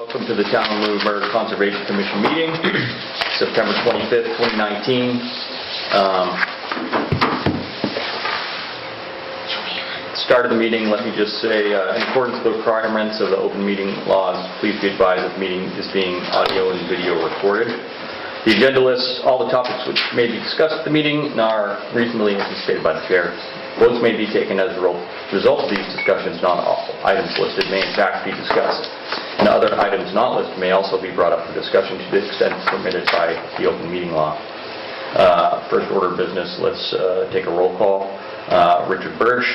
Welcome to the Town of Lunenburg Conservation Commission meeting, September 25th, 2019. Start of the meeting, let me just say, in accordance with the requirements of the open meeting laws, please be advised that the meeting is being audio and video recorded. The agenda lists all the topics which may be discussed at the meeting and are reasonably anticipated by the chair. Votes may be taken as a result of these discussions. Not all items listed may in fact be discussed, and other items not listed may also be brought up for discussion to the extent permitted by the open meeting law. First order of business, let's take a roll call. Richard Birch,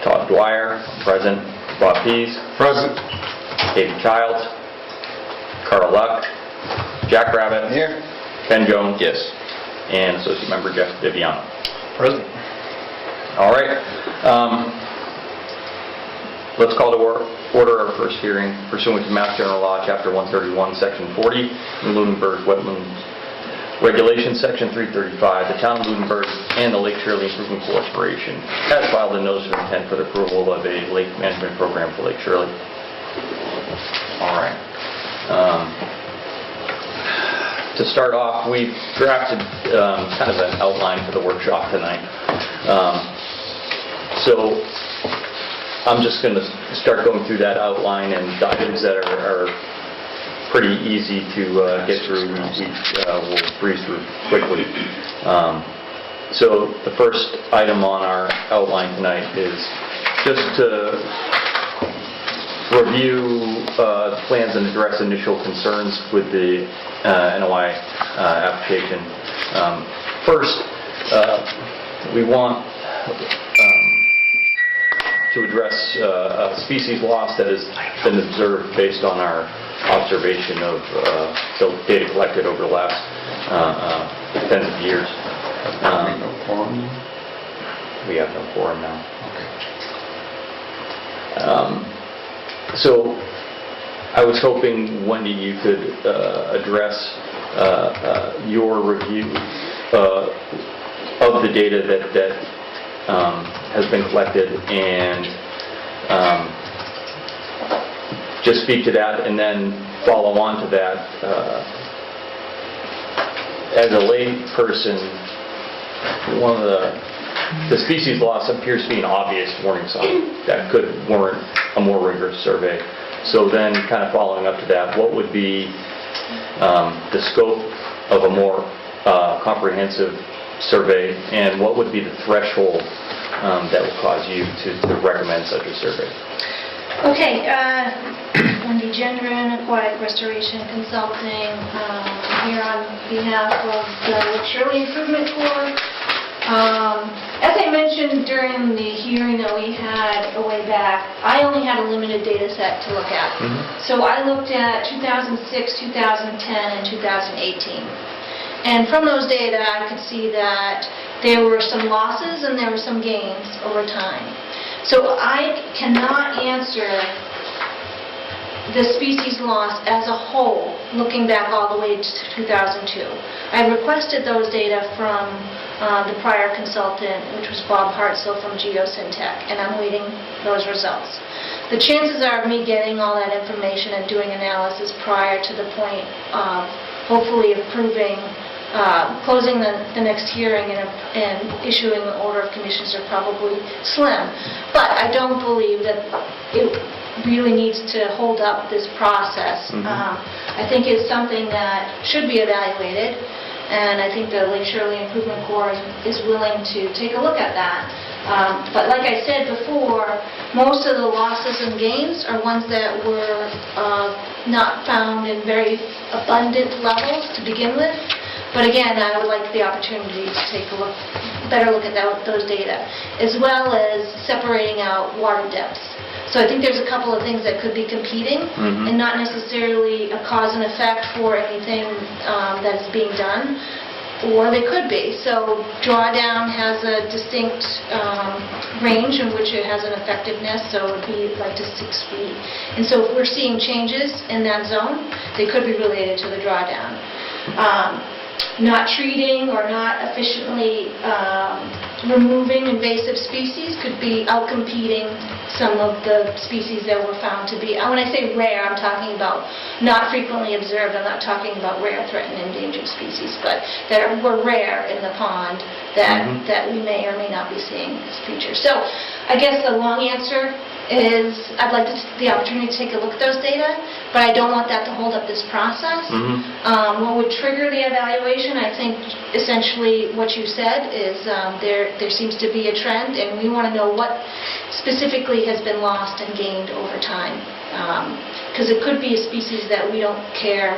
Todd Dwyer, present. Bob Pease, Present. David Childs, Carl Luck, Jack Rabbit, Here. Ken Jones, Yes. and Associate Member Jeff Viviano. Present. All right. Let's call to order our first hearing pursuant to Mass General Law, Chapter 131, Section 40, in Lunenburg Wetlands Regulation, Section 335. The Town of Lunenburg and the Lake Shirley Improvement Corporation has filed a notice of intent for the approval of a lake management program for Lake Shirley. All right. To start off, we've drafted kind of an outline for the workshop tonight. So I'm just going to start going through that outline, and the items that are pretty easy to get through, we'll breeze through quickly. So the first item on our outline tonight is just to review plans and address initial concerns with the NOI application. First, we want to address species loss that has been observed based on our observation of the data collected over the last tens of years. We have no quorum now. So I was hoping, Wendy, you could address your review of the data that has been collected, and just speak to that, and then follow on to that. As a lay person, one of the species loss appears to be an obvious warning sign that could warrant a more rigorous survey. So then, kind of following up to that, what would be the scope of a more comprehensive survey, and what would be the threshold that would cause you to recommend such a survey? Okay, Wendy Gendron, Aquatic Restoration Consulting, here on behalf of the Lake Shirley Improvement Corps. As I mentioned during the hearing that we had a way back, I only had a limited data set to look at. So I looked at 2006, 2010, and 2018. And from those data, I could see that there were some losses and there were some gains over time. So I cannot answer the species loss as a whole, looking back all the way to 2002. I requested those data from the prior consultant, which was Bob Hartzell from Geosyntech, and I'm waiting those results. The chances are of me getting all that information and doing analysis prior to the point of hopefully approving closing the next hearing and issuing an order of conditions are probably slim. But I don't believe that it really needs to hold up this process. I think it's something that should be evaluated, and I think the Lake Shirley Improvement Corps is willing to take a look at that. But like I said before, most of the losses and gains are ones that were not found in very abundant levels to begin with. But again, I would like the opportunity to take a better look at those data, as well as separating out water depths. So I think there's a couple of things that could be competing, and not necessarily a cause and effect for anything that is being done, or they could be. So Drawdown has a distinct range in which it has an effectiveness, so it would be like to 6 feet. And so if we're seeing changes in that zone, they could be related to the Drawdown. Not treating or not efficiently removing invasive species could be outcompeting some of the species that were found to be, when I say rare, I'm talking about not frequently observed. I'm not talking about rare, threatened, endangered species, but that were rare in the pond that we may or may not be seeing in this future. So I guess the long answer is I'd like the opportunity to take a look at those data, but I don't want that to hold up this process. What would trigger the evaluation, I think essentially what you said is there seems to be a trend, and we want to know what specifically has been lost and gained over time. Because it could be a species that we don't care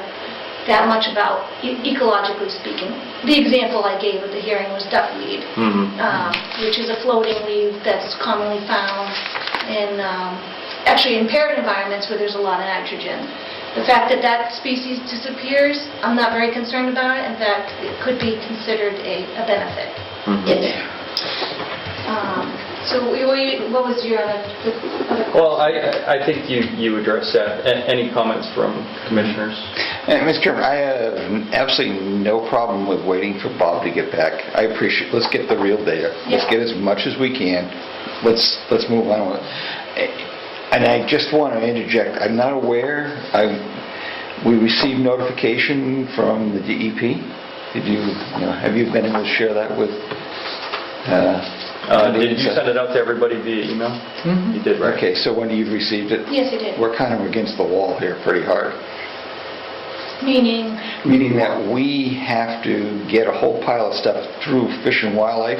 that much about, ecologically speaking. The example I gave at the hearing was duckweed, which is a floating leaf that's commonly found in actually in parent environments where there's a lot of nitrogen. The fact that that species disappears, I'm not very concerned about it. In fact, it could be considered a benefit in there. So what was your other question? Well, I think you addressed that. Any comments from commissioners? Mr. Chairman, I have absolutely no problem with waiting for Bob to get back. I appreciate, let's get the real data. Let's get as much as we can. Let's move on with it. And I just want to interject, I'm not aware, we received notification from the DEP. Have you been able to share that with? Did you send it out to everybody via email? You did, right? Okay, so when you've received it? Yes, I did. We're kind of against the wall here pretty hard. Meaning? Meaning that we have to get a whole pile of stuff through Fish and Wildlife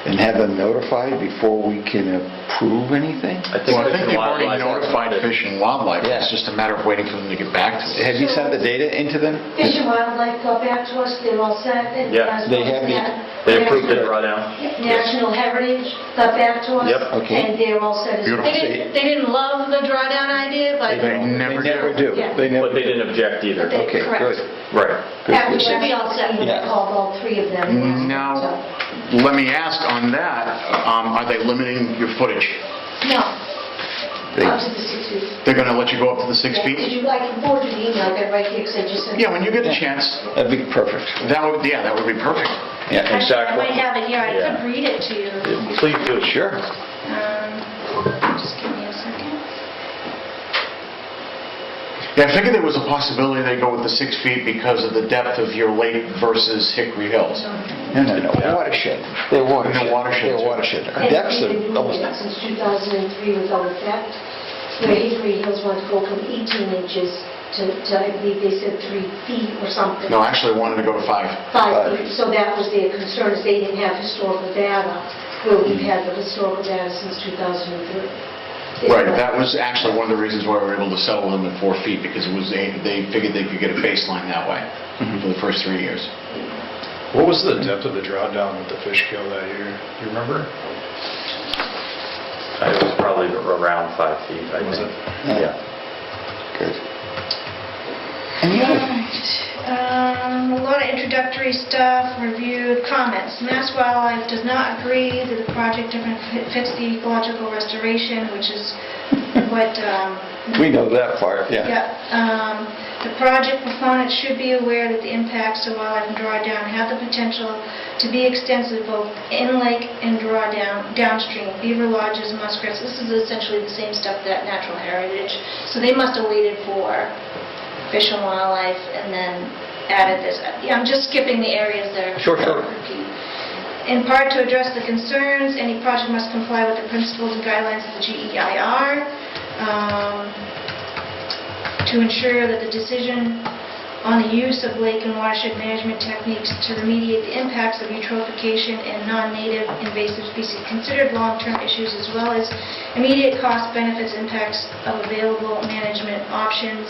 and have them notified before we can approve anything? I think they've already notified Fish and Wildlife. Yeah. It's just a matter of waiting for them to get back to us. Have you sent the data into them? Fish and Wildlife got back to us, they're all set. Yeah, they have They approved the drawdown. National Heritage got back to us. Yep. Okay. And they're all set. Beautiful. They didn't love the drawdown idea, but They never do. Yeah. They never But they didn't object either. But they- Okay, correct. good. Right. After should be all set when I Yeah. called all three of them. and asked Now, them, let me ask on that, are they limiting your footage? so. No, They- up to the 6 feet. They're going to let you go up to the 6 Did feet? you like forward the email, I got right here, because I just sent. Yeah, when you get the chance, That'd be perfect. that would be perfect. Yeah. Actually, I Exactly. might have it here, I Yeah. could read it to you. Please do. Sure. Just give me a second. Yeah, I figured there was a possibility they go with the 6 feet because of the depth of your lake versus Hickory Hills. No. Watershed. They're watershed. They're watershed, They're too. watershed. Our And depths they've are been doing almost... that since 2003 without effect, where Hickory Hills wanted to go from 18 inches to I believe they said 3 feet or something. No, actually wanted to go to 5. 5 feet, so that was their concern, is they didn't have historical data, where we've had the historical data since 2003. Right, that was actually one of the reasons why we were able to settle them at 4 feet, because they figured they could get a baseline that way for the first 3 years. What was the depth of the drawdown with the fish kill that year? Do you remember? It was probably around 5 feet, I Was think. it? Yeah. Good. Any other? A lot of introductory stuff, reviewed, comments. Mass Wildlife does not agree that the project fits the ecological restoration, which is what... We know that part, yeah. Yeah. The project proponents should be aware that the impacts to wildlife and drawdown have the potential to be extensive both inlake and downstream. Beaver lodges, muskrats, this is essentially the same stuff that Natural Heritage. So they must have waited for Fish and Wildlife and then added this. Yeah, I'm just skipping the areas there. Sure. Repeat. In part to address the concerns, any project must comply with the principles and guidelines of the GEIR. To ensure that the decision on the use of lake and watershed management techniques to remediate the impacts of eutrophication and non-native invasive species considered long-term issues as well as immediate cost benefits impacts of available management options.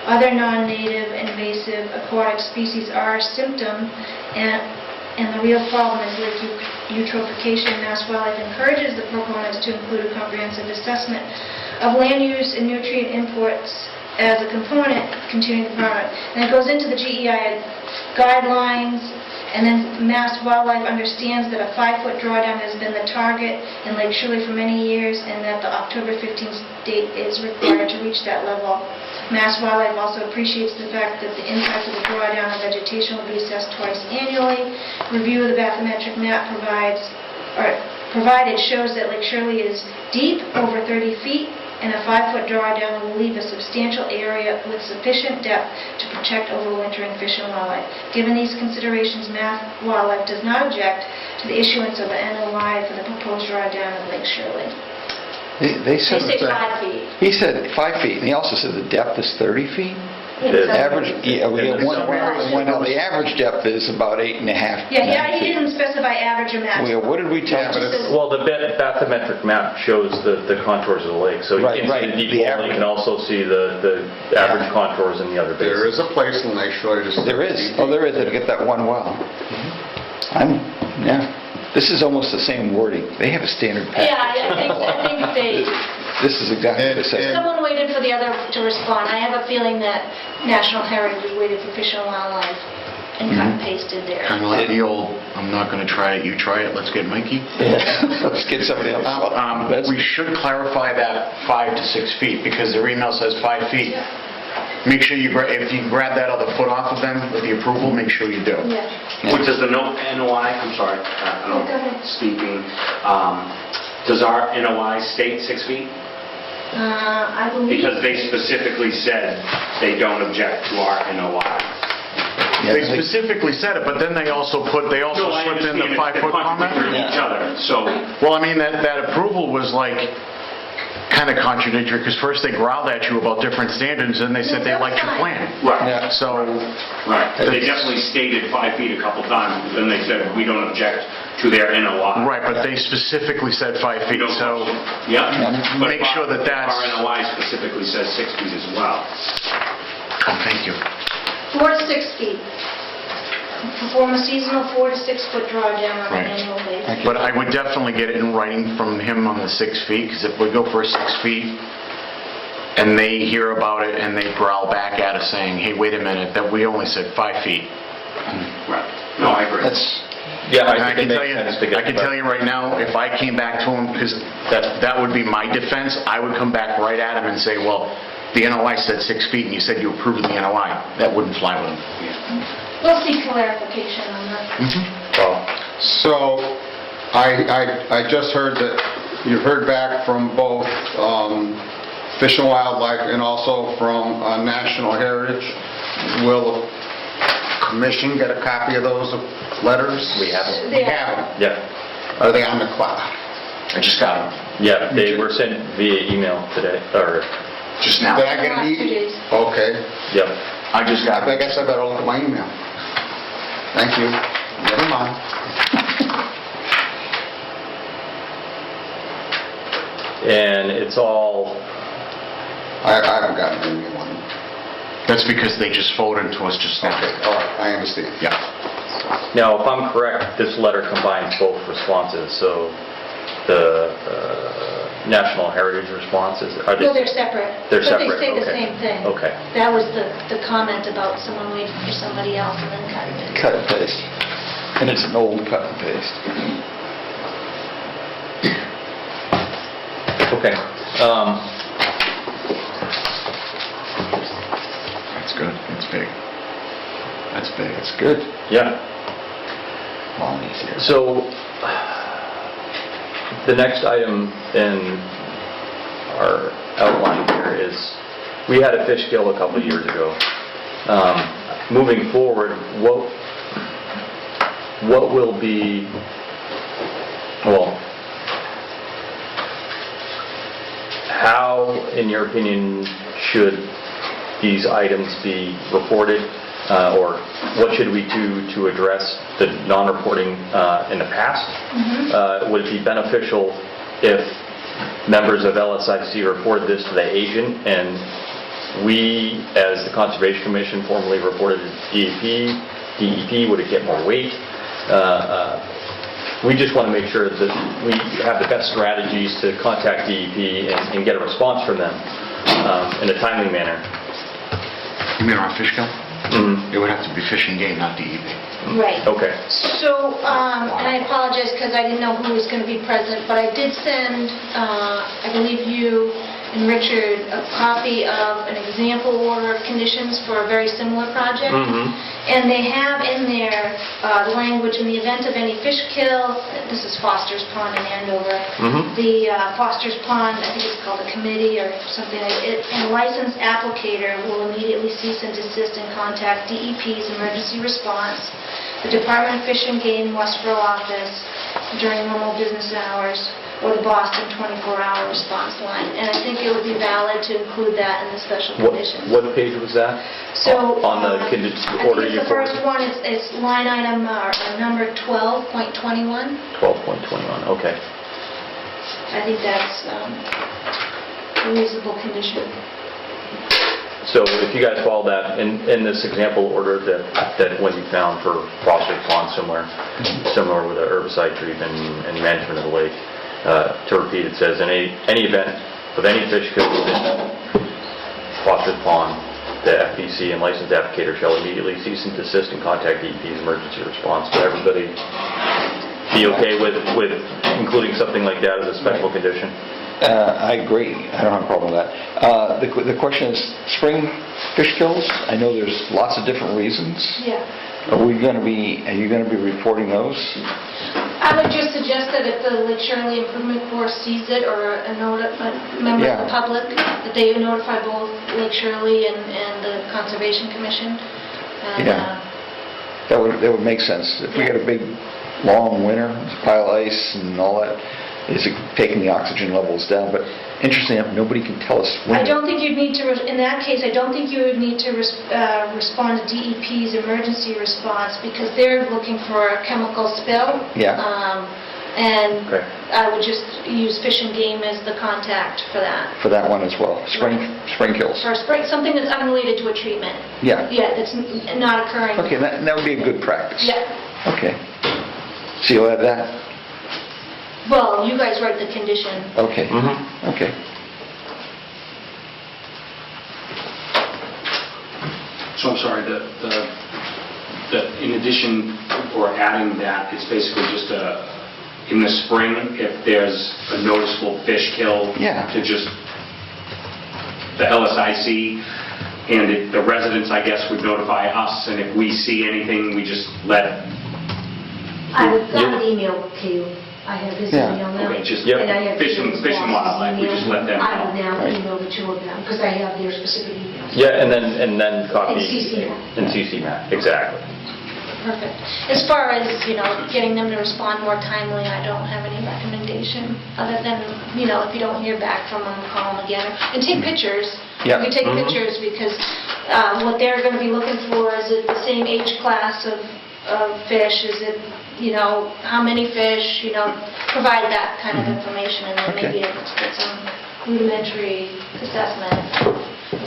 Other non-native invasive aquatic species are a symptom and the real problem is lake eutrophication. Mass Wildlife encourages the proponents to include a comprehensive assessment of land use and nutrient imports as a component continuing the project. And it goes into the GEI guidelines, and then Mass Wildlife understands that a 5-foot drawdown has been the target in Lake Shirley for many years, and that the October 15th date is required to reach that level. Mass Wildlife also appreciates the fact that the impact of the drawdown on vegetation will be assessed twice annually. Review of the bathymetric map provides provided shows that Lake Shirley is deep, over 30 feet, and a 5-foot drawdown will leave a substantial area with sufficient depth to protect overwintering fish and wildlife. Given these considerations, Mass Wildlife does not object to the issuance of an NOI for the proposed drawdown of Lake Shirley. They They said, say 5 feet. he said 5 feet, and he also said the depth is 30 feet? The Average, yeah, we have one, Yeah. the average depth is about 8.5. Yeah, he 9 feet. didn't specify average or maximum. What did we tell Just him? says- Well, the bathymetric map shows the contours of the lake, so you Right, can see right, the deep the wall, and average. you can also see the average contours in the other There basins. is a place in Lake Shore just... There is, oh, there is, to get that one well. Yeah, this is almost the same wording. They have a standard package. Yeah, I think they, This is exactly what they said. someone waited for the other to respond. I have a feeling that National Heritage waited for Fish and Wildlife and cut and pasted there. Kind of like the old, I'm not going to try it, you try it, let's get Mikey. Let's get somebody else. That's- We should clarify that 5 to 6 feet, because their email says 5 feet. Make sure you, if you grab that other foot off of them with the approval, make sure you do. Yeah. Which is the NOI, I'm sorry, I Go ahead. don't speaking. Does our NOI state 6 feet? I believe. Because they specifically said they don't object to our NOI. Yeah, They specifically said it, but then they also No, I slipped in the understand 5-foot they're comment. contradicting each other, so, Well, I mean, that approval was like, kind of contradictory, because first they growled at you about different standards, and they said they liked your plan. right, Yeah. So, right. They definitely stated 5 feet a couple times, then they said, we don't object to their NOI. right, but they specifically said 5 feet, so Yeah. But make sure that that's... Our NOI specifically says 6 feet as well. Oh, thank you. 4 to 6 feet. Perform a seasonal 4 to 6 foot drawdown on Right. an annual basis. But I would definitely get it in writing from him on the 6 feet, because if we go for 6 feet, and they hear about it, and they growl back at us saying, hey, wait a minute, that we only said 5 feet. Right. No, I agree. That's, Yeah, And I think it makes sense to get... I can tell you right now, if I came back to him, because that would be my defense, I would come back right at him and say, well, the NOI said 6 feet, and you said you approved of the NOI. That wouldn't fly with him. We'll seek clarification on that. Well, So, I just heard that you've heard back from both Fish and Wildlife and also from National Heritage. Will the commission get a copy of those letters? We have them. We have them. yeah, Are they on the cloud? I just got him, yeah, they were sent via email today, or, just now. Did I get an Last 2 days. Okay. yep. I just got I it. guess I better look at my email. Thank you. Never mind. And it's all, I haven't gotten an email on it. That's because they just forwarded to us just now. Okay, all right, I understand. Yeah. now, if I'm correct, this letter combines both responses, so the National Heritage responses, are they... No, they're separate. They're separate, But they say the okay. same thing. Okay. That was the comment about someone waiting for somebody else and then cutting it. cut and paste. And it's an old cut and paste. Okay. That's good, that's big. That's big. It's good. Yeah. Long easier. So, the next item in our outline here is, we had a fish kill a couple of years ago. Moving forward, what will be, well, how, in your opinion, should these items be reported? Or what should we do to address the non-reporting in the past? Would it be beneficial if members of LSIC reported this to the agent, and we, as the Conservation Commission, formally reported it to DEP, would it get more weight? We just want to make sure that we have the best strategies to contact DEP and get a response from them in a timely manner. You mean our fish kill? Mhm. It would have to be Fish and Game, not DEP. Right. Okay. So, and I apologize because I didn't know who was going to be present, but I did send, I believe you and Richard a copy of an example order of conditions for a very similar project. And they have in there the language, in the event of any fish kill, this is Foster's Pond in Andover, the Foster's Pond, I think it's called a committee or something, and licensed applicator will immediately cease and desist and contact DEP's emergency response, the Department of Fish and Game Westboro office during normal business hours, or the Boston 24-hour response line. And I think it would be valid to include that in the special conditions. What page was that? So, On the order I think you the first one is line item number 12.21. 12.21, okay. I think that's a reasonable condition. So if you guys follow that, in this example order that Wendy found for Foster's Pond, similar with the herbicide treatment and management of the lake, to repeat, it says, in any event of any fish killed within Foster's Pond, the FPC and licensed applicator shall immediately cease and desist and contact DEP's emergency response. Would everybody be okay with including something like that as a special condition? I agree. I don't have a problem with that. The question is, spring fish kills, I know there's lots of different reasons. Yeah. Are you going to be reporting those? I would just suggest that if the Lake Shirley Improvement Corps sees it, or a member of the public, that they notify both Lake Shirley and the Conservation Commission. And, that would make sense. If we got a big, long winter, pile of ice and all that, is it taking the oxygen levels down? But interestingly enough, nobody can tell us when. I don't think you'd need to, in that case, I don't think you would need to respond to DEP's emergency response, because they're looking for a chemical spill. Yeah. And Okay. I would just use Fish and Game as the contact for that. For that one as well. Spring kills. For spring, something that's unrelated to a treatment. Yeah. Yeah, that's not occurring. Okay, that would be a good practice. Yeah. Okay. So you'll have that? Well, you guys write the condition. Okay. Mhm. Okay. So I'm sorry, that in addition, or adding that, it's basically just in the spring, if there's a noticeable fish kill, Yeah. to just, the LSIC and the residents, I guess, would notify us, and if we see anything, we just let, I would email to you. I have his Yeah. email now. okay, just Yep. And I have Fish and Jim's boss's Wildlife, we just let them email. I would know. now Right. email the two of them, because I have their specific emails. Yeah, and then copy. And CC Matt. And CC Matt, exactly. Perfect. As far as, getting them to respond more timely, I don't have any recommendation, other than, if you don't hear back from them, call them again. And take pictures. Yeah. You take pictures, because what they're going to be looking for is it the same age class of fish, is it, how many fish, provide that kind of information, and then Okay. maybe get some rudimentary assessment.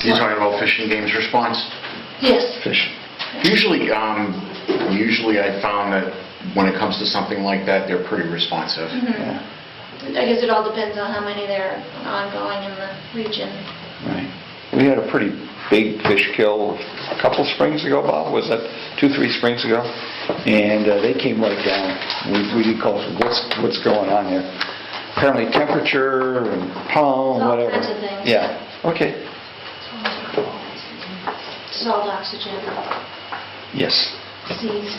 You're talking about Fish and Game's response? Yes. Fish. Usually I found that when it comes to something like that, they're pretty responsive. Yeah. I guess it all depends on how many there are ongoing in the region. Right. We had a pretty big fish kill a couple springs ago, Bob, was that 2-3 springs ago? And they came right down. We did call it, what's going on here? Apparently temperature and pollen, All whatever. kinds of things. Yeah, okay. Salt, oxygen, Yes. seeds.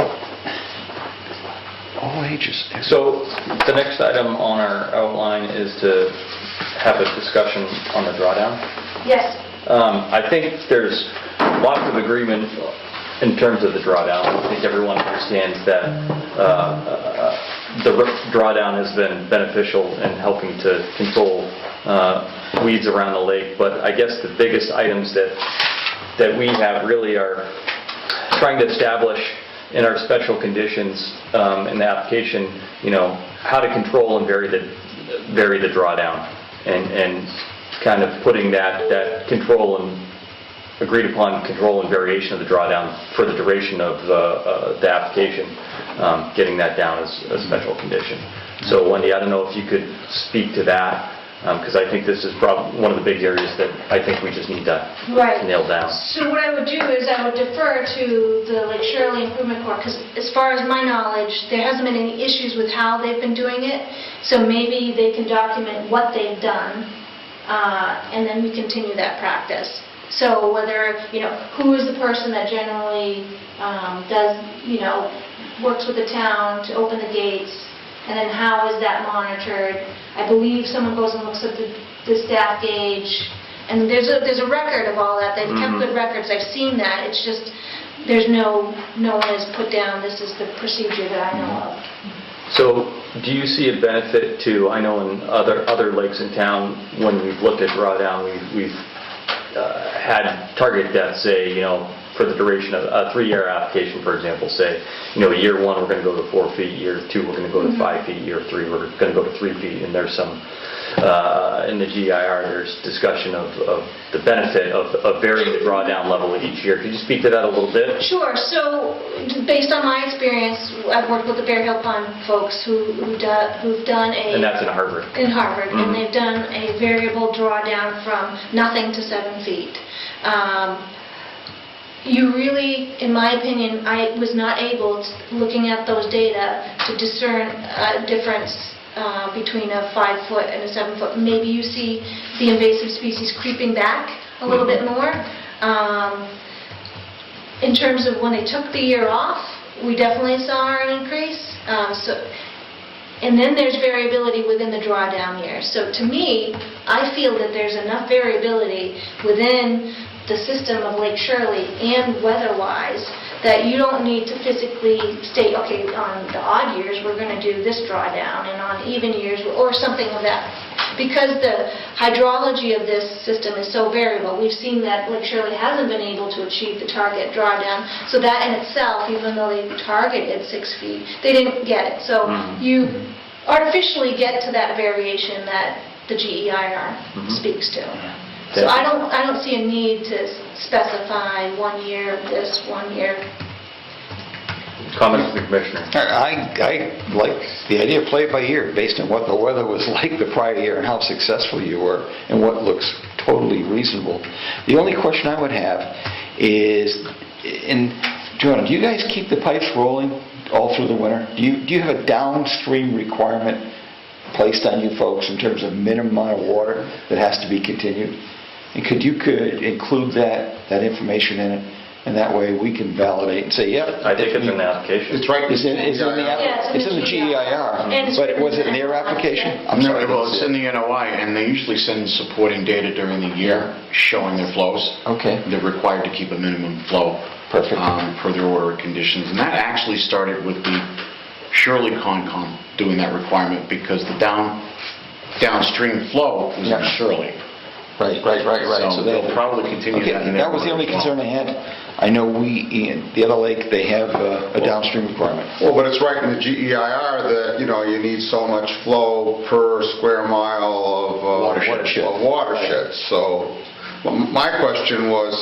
All ages. So the next item on our outline is to have a discussion on the drawdown. Yes. I think there's lots of agreement in terms of the drawdown. I think everyone understands that the drawdown has been beneficial in helping to control weeds around the lake. But I guess the biggest items that we have really are trying to establish in our special conditions in the application, how to control and vary the drawdown, and kind of putting that control and agreed upon control and variation of the drawdown for the duration of the application, getting that down as a special condition. So Wendy, I don't know if you could speak to that, because I think this is probably one of the big areas that I think we just need to nail down. So what I would do is I would defer to the Lake Shirley Improvement Corps, because as far as my knowledge, there hasn't been any issues with how they've been doing it, so maybe they can document what they've done, and then we continue that practice. So whether, who is the person that generally does, works with the town to open the gates, and then how is that monitored? I believe someone goes and looks at the staff gauge, and there's a record of all that. They've kept good records. I've seen that. It's just, no one has put down, this is the procedure that I know of. So do you see a benefit to, I know in other lakes in town, when we've looked at drawdown, we've had target depths, say, for the duration of a 3-year application, for example, say, year 1 we're going to go to 4 feet, year 2 we're going to go to 5 feet, year 3 we're going to go to 3 feet, and there's some, in the GIR, there's discussion of the benefit of varying the drawdown level each year. Could you speak to that a little bit? Sure. So, based on my experience, I've worked with the Bear Hill Pond folks who've done a... And that's in Harvard. In Harvard, and they've done a variable drawdown from nothing to 7 feet. You really, in my opinion, I was not able, looking at those data, to discern a difference between a 5-foot and a 7-foot. Maybe you see the invasive species creeping back a little bit more. In terms of when they took the year off, we definitely saw an increase. And then there's variability within the drawdown years. So to me, I feel that there's enough variability within the system of Lake Shirley and weather-wise that you don't need to physically state, okay, on the odd years we're going to do this drawdown, and on even years or something of that. Because the hydrology of this system is so variable, we've seen that Lake Shirley hasn't been able to achieve the target drawdown. So that in itself, even though they targeted 6 feet, they didn't get it. So you artificially get to that variation that the GEIR speaks to. So I don't see a need to specify 1 year this, 1 year. Comments from the Commissioner. I like the idea of play it by ear based on what the weather was like the prior year and how successful you were and what looks totally reasonable. The only question I would have is, Joanna, do you guys keep the pipes rolling all through the winter? Do you have a downstream requirement placed on you folks in terms of minimum amount of water that has to be continued? And could include that information in it, and that way we can validate and say, yep. I think it's in the application. It's right. It's in the Yeah, it's in the GEIR, but was it in their application? I'm No, sorry. well, it's in the NOI, and they usually send supporting data during the year showing their flows. Okay. They're required to keep a minimum flow. Perfect. Per their order of conditions. And that actually started with the Shirley Concom doing that requirement because the downstream flow was in Shirley. Right. So they'll probably continue Okay, that. that was the only concern I had. I know in the other lake, they have a downstream requirement. Well, but it's right in the GEIR that, you need so much flow per square mile of watershed. So my question was,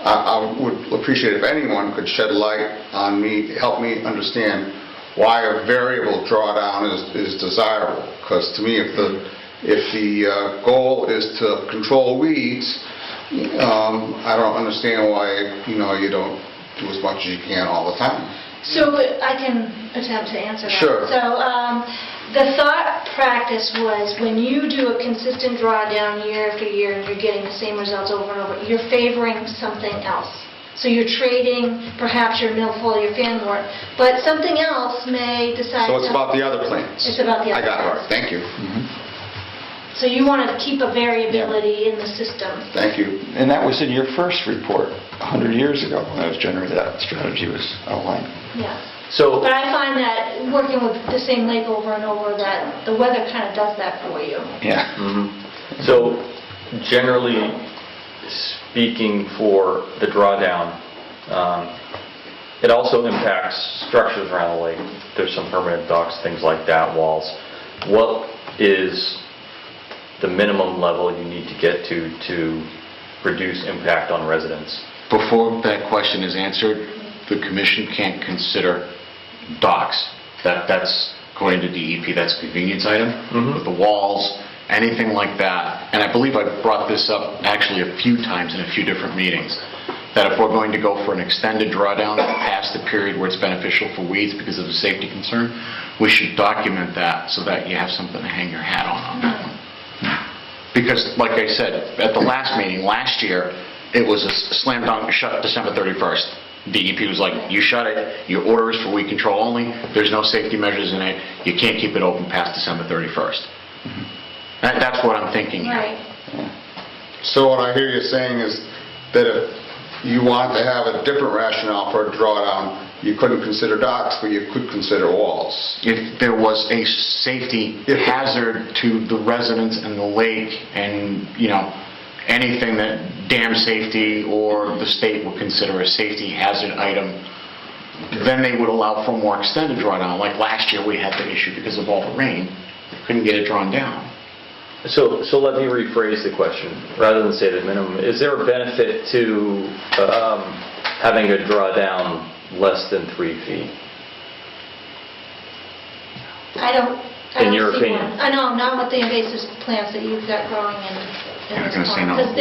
I would appreciate if anyone could shed light on help me understand why a variable drawdown is desirable. Because to me, if the goal is to control weeds, I don't understand why you don't do as much as you can all the time. So I can attempt to answer that. Sure. So the thought practice was when you do a consistent drawdown year after year and you're getting the same results over and over, you're favoring something else. So you're trading perhaps your milfoil, your fanwort, but something else may decide. So it's about the other plants. It's about the other I got it. plants. Right. Thank you. So you want to keep a variability in the system. Thank you. And that was in your first report 100 years ago when that was generated, that strategy was outlined. Yeah. So, But I find that working with the same lake over and over, that the weather kind of does that for you. Yeah. so generally speaking for the drawdown, it also impacts structures around the lake. There's some permanent docks, things like that, walls. What is the minimum level you need to get to reduce impact on residents? Before that question is answered, the commission can't consider docks. That's, according to DEP, that's a convenience item. But the walls, anything like that, and I believe I brought this up actually a few times in a few different meetings, that if we're going to go for an extended drawdown past the period where it's beneficial for weeds because of a safety concern, we should document that so that you have something to hang your hat on that one. Because, like I said, at the last meeting, last year, it was a slam dunk, shut December 31st. DEP was like, you shut it, your order is for weed control only, there's no safety measures in it, you can't keep it open past December 31st. That's what I'm thinking here. Right. So what I hear you saying is that if you want to have a different rationale for a drawdown, you couldn't consider docks, but you could consider walls. If there was a safety hazard to the residents and the lake and, anything that dam safety or the state would consider a safety hazard item, then they would allow for a more extended drawdown. Like last year, we had the issue because of all the rain, couldn't get it drawn down. So let me rephrase the question, rather than say the minimum. Is there a benefit to having a drawdown less than 3 feet? I don't In your see opinion? one. I know, not with the invasive plants that you've got growing in I'm this gonna say pond. no. Because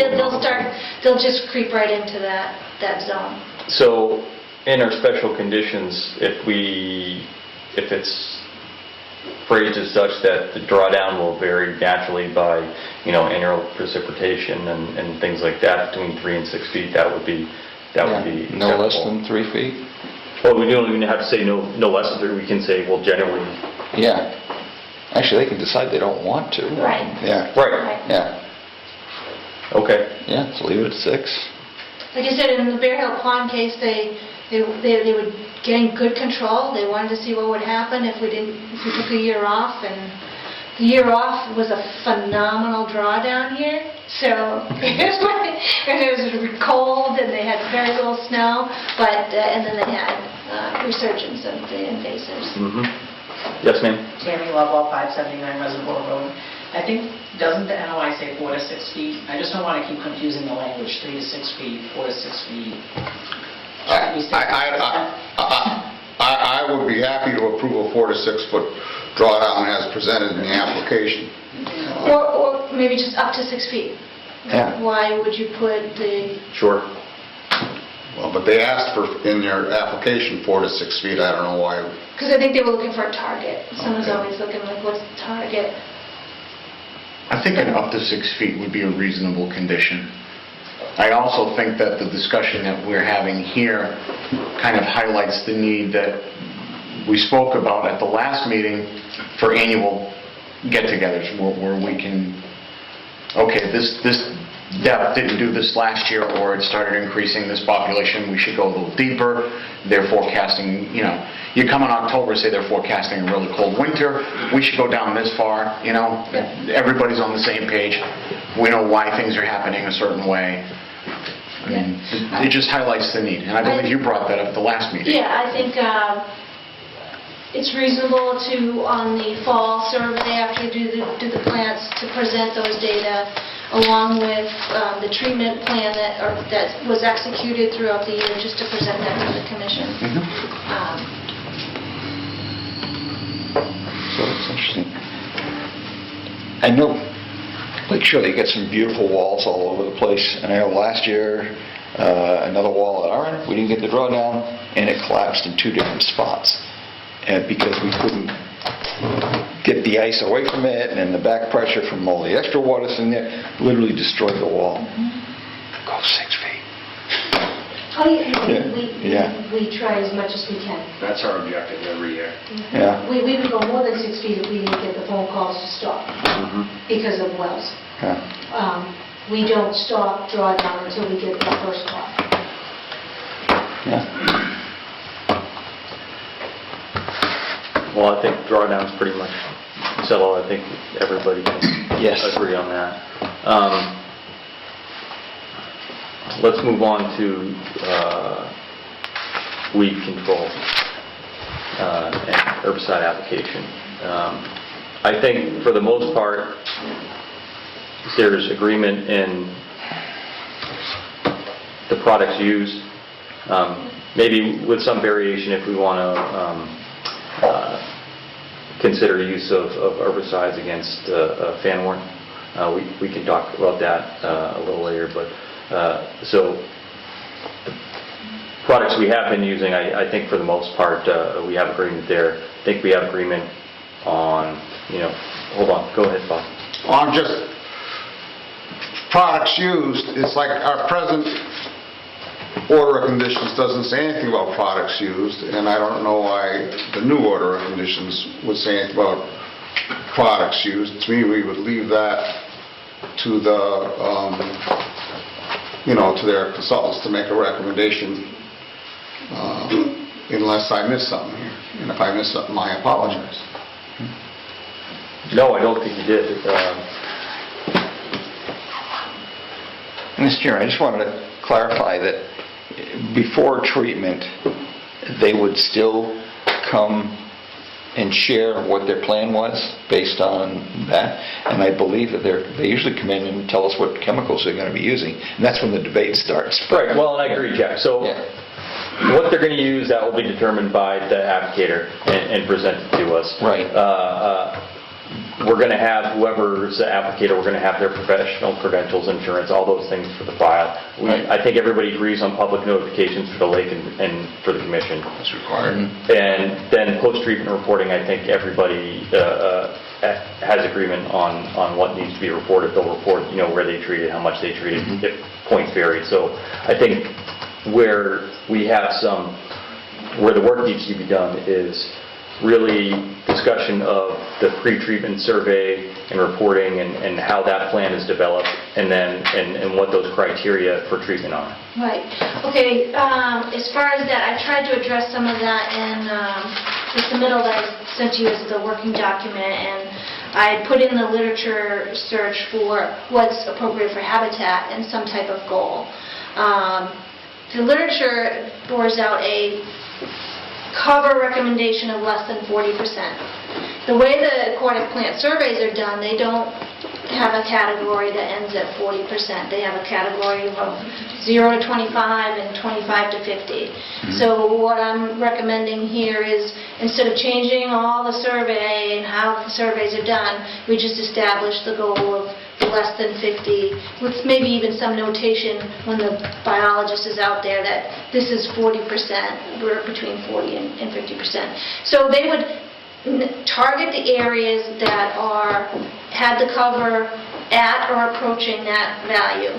they'll just creep right into that zone. So in our special conditions, if it's phrased as such that the drawdown will vary naturally by, annual precipitation and things like that, between 3 and 6 feet, that would be No less acceptable. than 3 feet? Well, we don't even have to say no less than 3, we can say, well, generally. Yeah. Actually, they can decide they don't want to. Right. Yeah. Right. Yeah. Okay. Yeah, so leave it at 6. Like I said, in the Bear Hill Pond case, they were getting good control. They wanted to see what would happen if we took a year off, and the year off was a phenomenal drawdown here. So it was cold and they had very little snow, and then they had resurgence of the invasives. Mm-hmm. Yes, ma'am? Tammy Lovell, 579 Reservoir Road. I think, doesn't the NOI say 4 to 6 feet? I just don't want to keep confusing the language, 3 to 6 feet, 4 to 6 feet. I would be happy to approve a 4 to 6 foot drawdown as presented in the application. Or maybe just up to 6 feet. Yeah. Why would you put the... Sure. Well, but they asked for, in their application, 4 to 6 feet. I don't know why. Because I think they were looking for a target. Someone's Okay. always looking like, what's the target? I think an up to 6 feet would be a reasonable condition. I also think that the discussion that we're having here kind of highlights the need that we spoke about at the last meeting for annual get-togethers where we can, okay, this depth didn't do this last year, or it started increasing this population, we should go a little deeper. They're forecasting, you come in October, say they're forecasting a really cold winter, we should go down this far, everybody's on the same page. We know why things are happening a certain way. I mean, it just highlights the need, and I believe you brought that up at the last meeting. Yeah, I think it's reasonable to, on the fall survey, after you do the plants, to present those data along with the treatment plan that was executed throughout the year, just to present that to the commission. So it's interesting. I know Lake Shirley, you get some beautiful walls all over the place. And I know last year, another wall at our end, we didn't get the drawdown, and it collapsed in 2 different spots. And because we couldn't get the ice away from it, and the back pressure from all the extra water in there literally destroyed the wall. Go 6 feet. Oh, yeah, Yeah. we try as much as we can. That's our objective every year. Yeah. We would go more than 6 feet if we didn't get the phone calls to stop because of wells. Yeah. We don't stop drawdown until we get the first call. Yeah. Well, I think drawdown's pretty much settled. I think everybody can Yes. agree on that. Let's move on to weed control and herbicide application. I think for the most part, there's agreement in the products used, maybe with some variation if we want to consider use of herbicides against fanworm. We can talk about that a little later, but so the products we have been using, I think for the most part, we have agreement there. I think we have agreement on, hold on, go ahead, Bob. I'm just, products used, it's like our present order of conditions doesn't say anything about products used, and I don't know why the new order of conditions would say anything about products used. To me, we would leave that to the, to their consultants to make a recommendation, unless I missed something here. And if I missed something, I apologize. No, I don't think you did. Mr. Chairman, I just wanted to clarify that before treatment, they would still come and share what their plan was based on that. And I believe that they usually come in and tell us what chemicals they're going to be using. And that's when the debate starts. Right, well, and I agree, Jack. So Yeah. what they're going to use, that will be determined by the applicator and presented to us. Right. We're going to have, whoever's the applicator, we're going to have their professional credentials, insurance, all those things for the file. Right. I think everybody agrees on public notifications for the lake and for the commission. It's required. And then post-treatment reporting, I think everybody has agreement on what needs to be reported. They'll report, where they treated, how much they treated, if points varied. So I think where we have where the work needs to be done is really discussion of the pre-treatment survey and reporting and how that plan is developed, and then and what those criteria for treatment are. Right. Okay, as far as that, I tried to address some of that in the submittal that I sent to you as the working document, and I put in the literature search for what's appropriate for habitat and some type of goal. The literature bores out a cover recommendation of less than 40%. The way the aquatic plant surveys are done, they don't have a category that ends at 40%. They have a category of 0 to 25 and 25 to 50. So what I'm recommending here is, instead of changing all the survey and how the surveys are done, we just establish the goal of less than 50, with maybe even some notation when the biologist is out there that this is 40%, we're between 40 and 50%. So they would target the areas that had the cover at or approaching that value.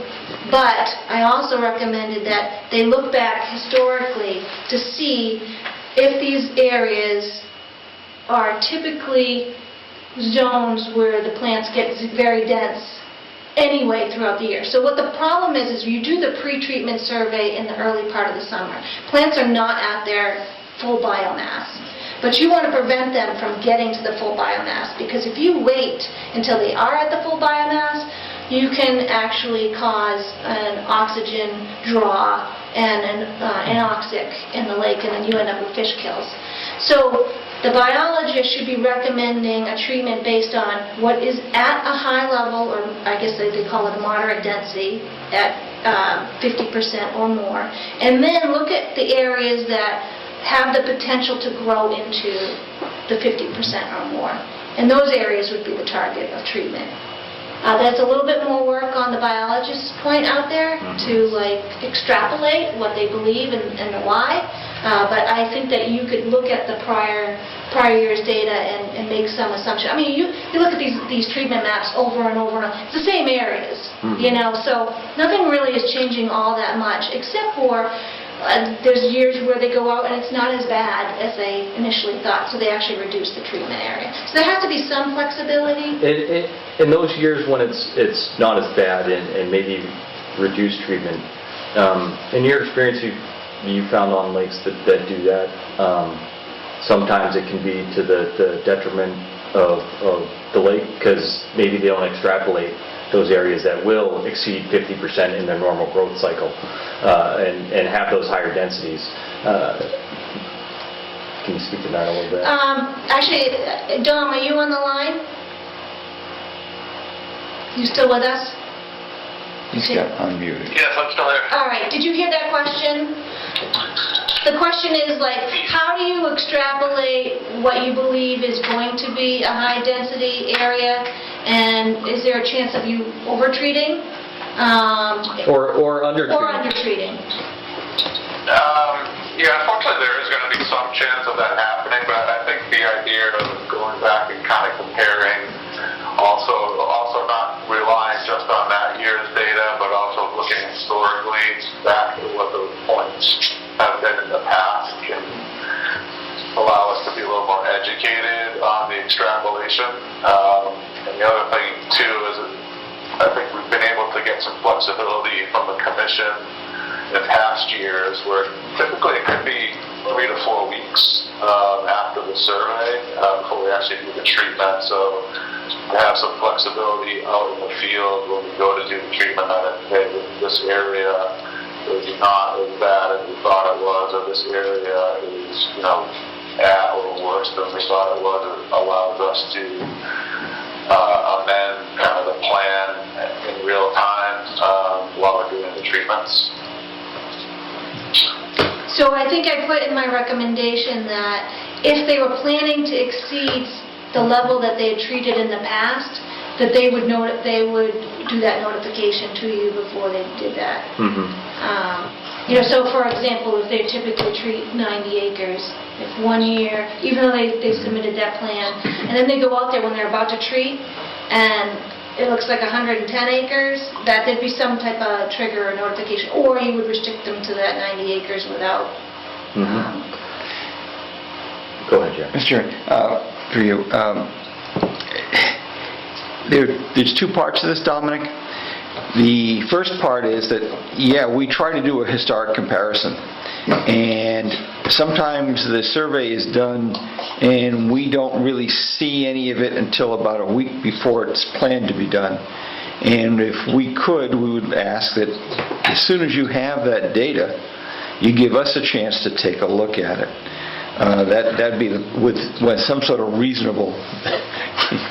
But I also recommended that they look back historically to see if these areas are typically zones where the plants get very dense anyway throughout the year. So what the problem is you do the pre-treatment survey in the early part of the summer. Plants are not at their full biomass. But you want to prevent them from getting to the full biomass, because if you wait until they are at the full biomass, you can actually cause an oxygen draw and an anoxic in the lake, and then you end up with fish kills. So the biologist should be recommending a treatment based on what is at a high level, or I guess they call it a moderate density, at 50% or more, and then look at the areas that have the potential to grow into the 50% or more. And those areas would be the target of treatment. That's a little bit more work on the biologist's point out there to extrapolate what they believe and the why. But I think that you could look at the prior year's data and make some assumption. I mean, you look at these treatment maps over and over and over. It's the same areas, so nothing really is changing all that much, except for there's years where they go out and it's not as bad as they initially thought, so they actually reduce the treatment area. So there has to be some flexibility. In those years when it's not as bad and maybe reduced treatment, in your experience you found on lakes that do that, sometimes it can be to the detriment of the lake, because maybe they don't extrapolate those areas that will exceed 50% in their normal growth cycle and have those higher densities. Can you speak to that a little bit? Actually, Dom, are you on the line? You still with us? He's got unmuted. Yes, I'm still here. All right, did you hear that question? The question is how do you extrapolate what you believe is going to be a high density area, and is there a chance of you over-treating? Or under-treating? Or under-treating. Yeah, unfortunately there is going to be some chance of that happening, but I think the idea of going back and kind of comparing, also not relying just on that year's data, educated on the extrapolation. And the other thing too is I think we've been able to get some flexibility from the commission in past years where typically it could be 3 to 4 weeks after the survey before we actually do the treatment. So to have some flexibility out in the field when we go to do the treatment on it, hey, this area is not as bad as we thought it was, or this area is, at or worse than we thought it was. It allows us to amend kind of the plan in real time while we're doing the treatments. So I think I put in my recommendation that if they were planning to exceed the level that they had treated in the past, that they would do that notification to you before they did that. So for example, if they typically treat 90 acres, if 1 year, even though they submitted that plan, and then they go out there when they're about to treat, and it looks like 110 acres, that there'd be some type of trigger or notification, or you would restrict them to that 90 acres without. Go ahead, Jack. Mr. Chairman, for you, there's two parts to this, Dominic. The first part is that, we try to do a historic comparison. And sometimes the survey is done and we don't really see any of it until about a week before it's planned to be done. And if we could, we would ask that as soon as you have that data, you give us a chance to take a look at it. That'd be with some sort of reasonable.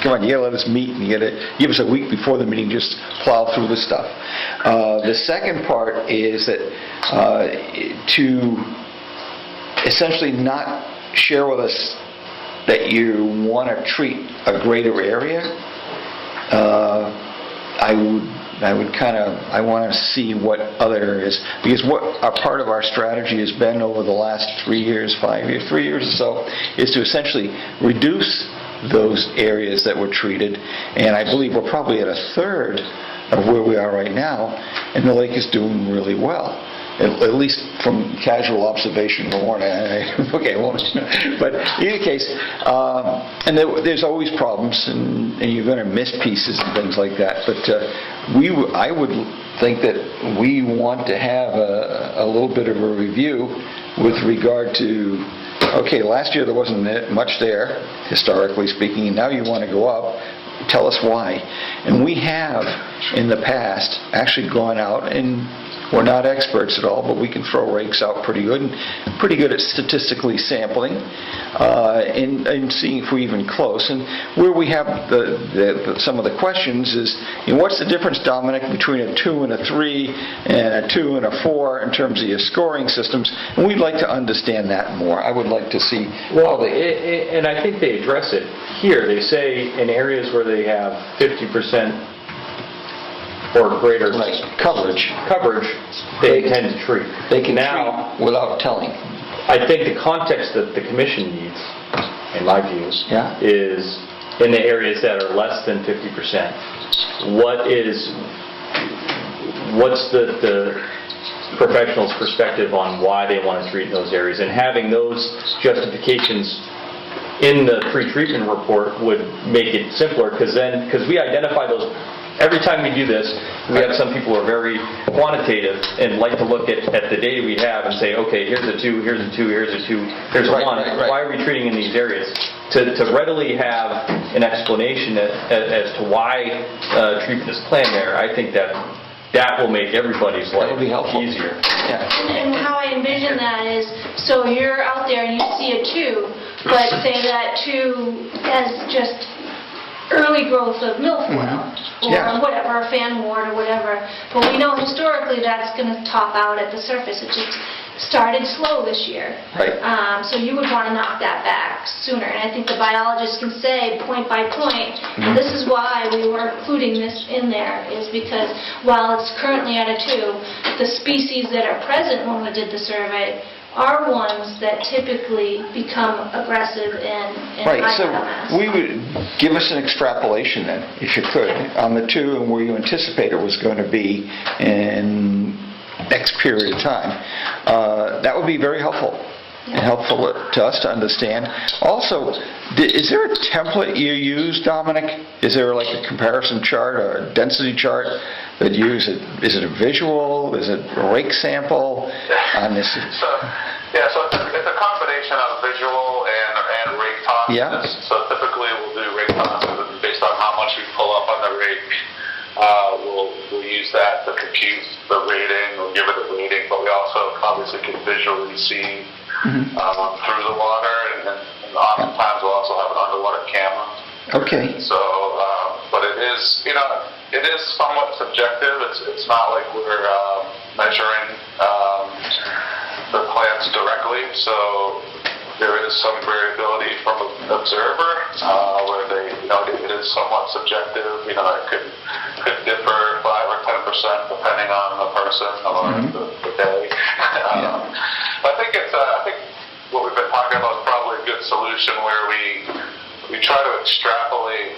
Come on, you gotta let us meet, and you gotta give us a week before the meeting, just plow through the stuff. The second part is that to essentially not share with us that you want to treat a greater area. I want to see what other areas, because what a part of our strategy has been over the last 3 years, 5 years, 3 years or so, is to essentially reduce those areas that were treated, and I believe we're probably at a third of where we are right now, and the lake is doing really well. At least from casual observation, but in any case, and there's always problems, and you're going to miss pieces and things like that. But I would think that we want to have a little bit of a review with regard to, okay, last year there wasn't much there, historically speaking, and now you want to go up. Tell us why. And we have, in the past, actually gone out, and we're not experts at all, but we can throw rakes out pretty good, and pretty good at statistically sampling and seeing if we're even close. And where we have some of the questions is, what's the difference, Dominic, between a 2 and a 3 and a 2 and a 4 in terms of your scoring systems? And we'd like to understand that more. I would like to see how they... And I think they address it here. They say in areas where they have 50% or greater coverage, they tend to treat. They can treat without telling. I think the context that the commission needs, in my view, is in the areas that are less than 50%. What's the professional's perspective on why they want to treat those areas, and having those justifications in the pre-treatment report would make it simpler, because we identify those. Every time we do this, we have some people who are very quantitative and like to look at the data we have and say, okay, here's a 2, here's a 2, here's a 2, here's a 1. Why are we treating in these areas? To readily have an explanation as to why treatment is planned there, I think that will make everybody's life easier. And how I envision that is, so you're out there and you see a 2, but say that 2 has just early growth of milfoil, or whatever, fan wort or whatever. But we know historically that's going to top out at the surface. It just started slow this year. So you would want to knock that back sooner. And I think the biologists can say point by point, and this is why we were including this in there, is because while it's currently at a 2, the species that are present when we did the survey are ones that typically become aggressive and high biomass. So we would give us an extrapolation then, if you could, on the 2 and where you anticipate it was going to be in X period of time. That would be very helpful. and helpful to us to understand. Also, is there a template you use, Dominic? Is there like a comparison chart or a density chart that you use? Is it a visual? Is it a rake sample? On this? So it's a combination of visual and rake tosses. Yeah. So typically we'll do rake tosses, and based on how much we pull up on the rake, we'll use that to compute the rating, or give it a rating, but we also obviously can visually see through the water, and oftentimes we'll also have an underwater camera. Okay. So, but it is, it is somewhat subjective. It's not like we're measuring the plants directly, so there is some variability from an observer where it is somewhat subjective. It could differ 5 or 10% depending on the person or the day. I think what we've been talking about is probably a good solution where we try to extrapolate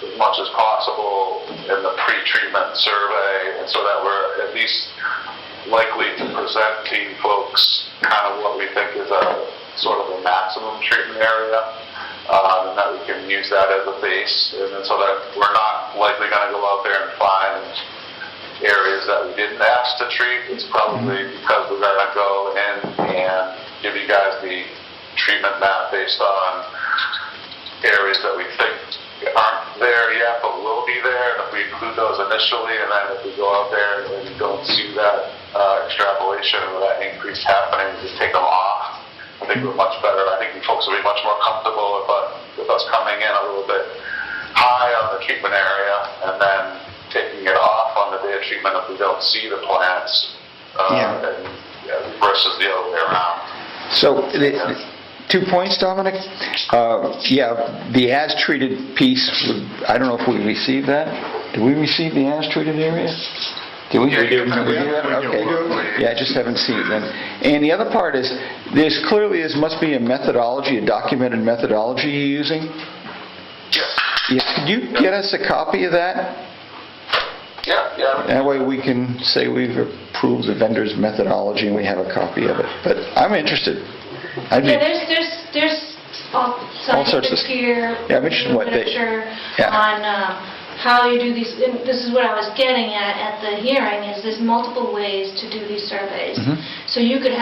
as much as possible in the pre-treatment survey, and so that we're at least likely to present to you folks kind of what we think is a sort of a maximum treatment area, and that we can use that as a base, and then so that we're not likely going to go out there and find areas that we didn't ask to treat. It's probably because we're going to go in and give you guys the treatment map based on areas that we think aren't there yet but will be there, and if we include those initially, and then if we go out there and we don't see that extrapolation or that increase happening, just take them off. I think we're much better. I think folks will be much more comfortable with us coming in a little bit high on the treatment area and then taking it off on the day of treatment if we don't see the plants, versus the other way around. So, 2 points, Dominic. The as-treated piece, I don't know if we received that. Did we receive the as-treated area? Did we? Yeah, we do. Okay. Yeah, I just haven't seen it then. And the other part is, there must be a methodology, a documented methodology you're using? Yes. Yeah, could you get us a copy of that? Yeah. That way we can say we've approved the vendor's methodology and we have a copy of it. But I'm interested. There's all sorts of scientific peer I'm interested in what they... literature on how you do these. And this is what I was getting at the hearing, is there's multiple ways to do these surveys. So you could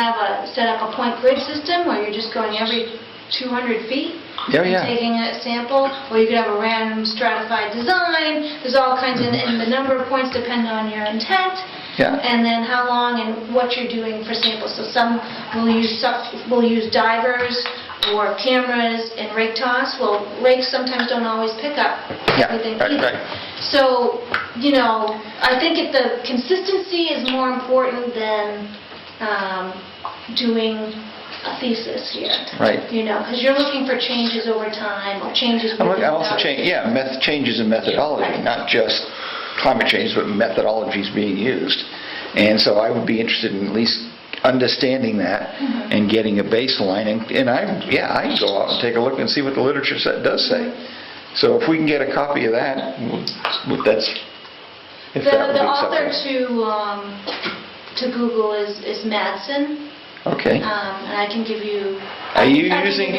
set up a point grid system where you're just going every 200 feet and taking a sample, or you could have a random stratified design. There's all kinds of, and the number of points depend on your intent. And then how long and what you're doing for samples. So some will use divers or cameras and rake toss. Well, rakes sometimes don't always pick up everything either. So, I think the consistency is more important than doing a thesis here. Right. Because you're looking for changes over time or changes within changes in methodology, not just climate change, but methodologies being used. And so I would be interested in at least understanding that and getting a baseline. And I can go out and take a look and see what the literature does say. So if we can get a copy of that, that would be acceptable. The author to Google is Madsen. Okay. And I can give you... Are you using...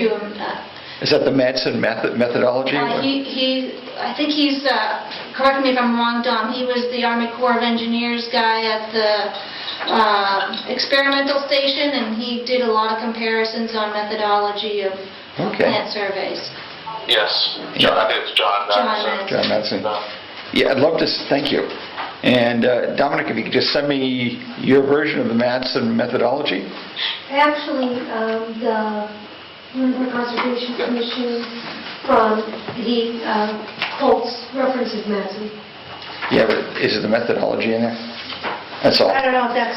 Is that the Madsen methodology? I think he's, correct me if I'm wrong, Dom, he was the Army Corps of Engineers guy at the experimental station, and he did a lot of comparisons on methodology of plant surveys. Yes, I think it's John Madsen. John Madsen. Yeah, I'd love to, thank you. And Dominic, if you could just send me your version of the Madsen methodology. Actually, the River Conservation Commission he quotes, references Madsen. Yeah, but is it the methodology in there? That's all. I don't know if that's...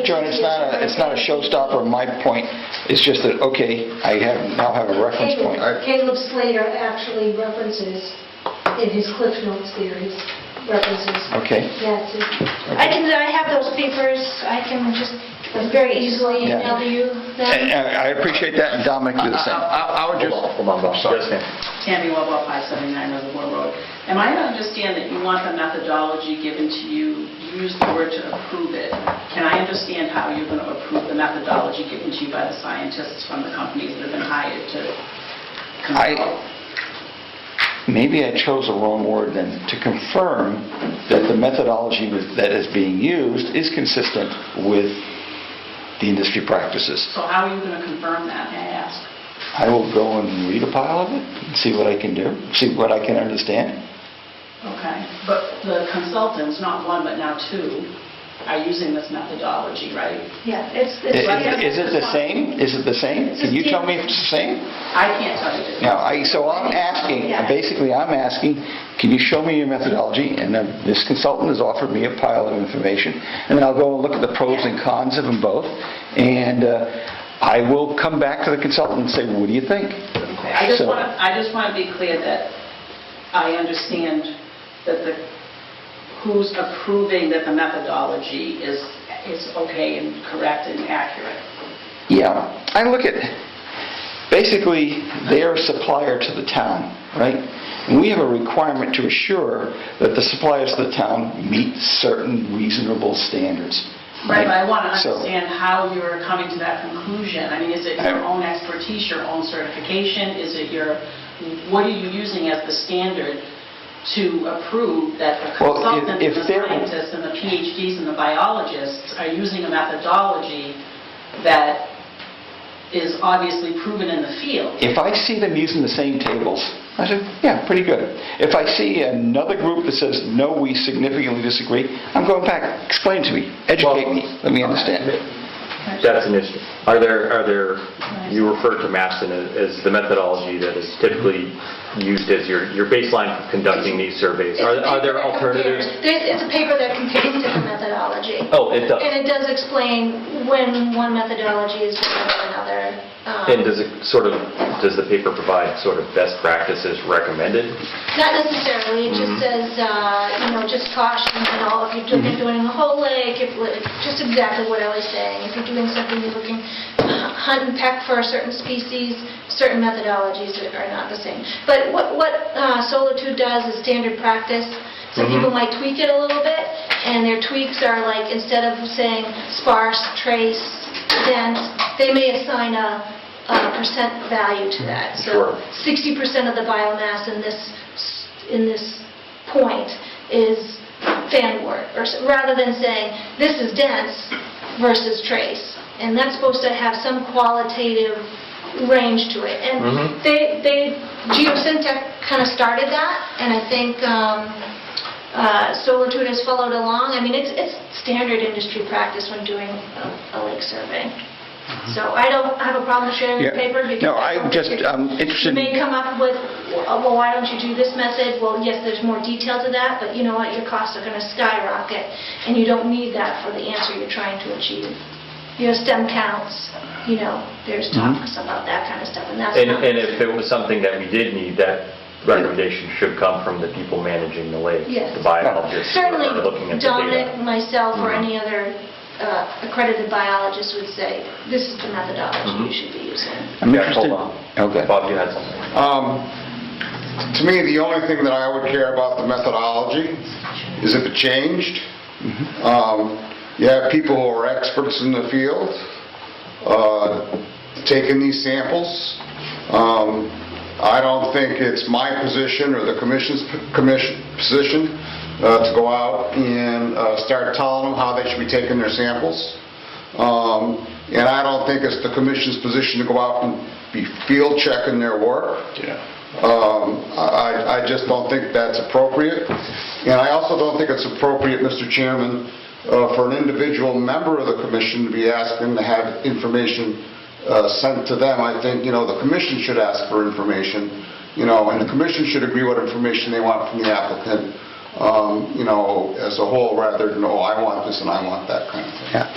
John, it's not a showstopper. My point is just that, I now have a reference point. Caleb Slater actually references in his Cliff Notes there, his references. Okay. Yeah, it's I have those papers, I can just very easily Yeah. email you them. I appreciate that, and Dominic do the same. I would just... Hold on, Bob. Sorry. Yes, ma'am. Tammy Webber, 579 Reservoir Road. Am I to understand that you want the methodology given to you, you use the word to approve it. Can I understand how you're going to approve the methodology given to you by the scientists from the companies that have been hired to consult? Maybe I chose the wrong word then, to confirm that the methodology that is being used is consistent with the industry practices. So how are you going to confirm that, may I ask? I will go and read a pile of it and see what I can do, see what I can understand. Okay, but the consultants, not one but now two, are using this methodology, right? Yeah, Is it the same? Is it the same? It's Can you the- tell me if it's the same? I can't tell you this. No, so I'm asking, basically I'm asking, can you show me your methodology? And then this consultant has offered me a pile of information, and then I'll go and look at the pros and cons of them both, and I will come back to the consultant and say, what do you think? Okay, I just want to be clear that I understand that who's approving that the methodology is okay and correct and accurate. Yeah, I look at, basically, they're a supplier to the town, right? And we have a requirement to assure that the suppliers to the town meet certain reasonable standards. Right, but I want to So- understand how you're coming to that conclusion. I mean, is it your own expertise, your own certification? What are you using as the standard to approve that the Well, consultants, if the they're- scientists, and the PhDs and the biologists are using a methodology that is obviously proven in the field? If I see them using the same tables, I say, yeah, pretty good. If I see another group that says, no, we significantly disagree, I'm going back, explain to me, educate me, let me understand. That's an issue. Are there, you refer to Maston as the methodology that is typically used as your baseline for conducting these surveys. Are there alternatives? It's a paper that compares different methodology. Oh, it does. And it does explain when one methodology is better than another. And does the paper provide sort of best practices recommended? Not necessarily, it just says, just caution, if you're doing a whole lake, just exactly what I was saying. If you're doing something, you're looking, hunt and peck for a certain species, certain methodologies are not the same. But what Solitude does is standard practice. Some people might tweak it a little bit, and their tweaks are like, instead of saying sparse, trace, dense, they may assign a percent value to that. So 60% of the biomass in this point is fanwort, rather than saying this is dense versus trace. And that's supposed to have some qualitative range to it. And Geosyntec kind of started that, and I think Solitude has followed along. I mean, it's standard industry practice when doing a lake survey. So I don't have a problem sharing the paper because No, I'm interested. you may come up with, well, why don't you do this method? Well, yes, there's more detail to that, but you know what, your costs are going to skyrocket, and you don't need that for the answer you're trying to achieve. Stem counts, there's talks about that kind of stuff, and that's not... And if it was something that we did need, that recommendation should come from the people managing the lake, Yes. the biologists who Certainly, are looking at the Dominic, data. myself, or any other accredited biologist would say, this is the methodology you should be using. I'm Yeah, interested. hold on. Okay. Bob, you had something. To me, the only thing that I would care about the methodology is if it changed. You have people who are experts in the field taking these samples. I don't think it's my position or the commission's position to go out and start telling them how they should be taking their samples. And I don't think it's the commission's position to go out and be field checking their work. I just don't think that's appropriate. And I also don't think it's appropriate, Mr. Chairman, for an individual member of the commission to be asking to have information sent to them. I think, the commission should ask for information, and the commission should agree what information they want from the applicant, as a whole, rather than, I want this and I want that kind of thing. Yeah.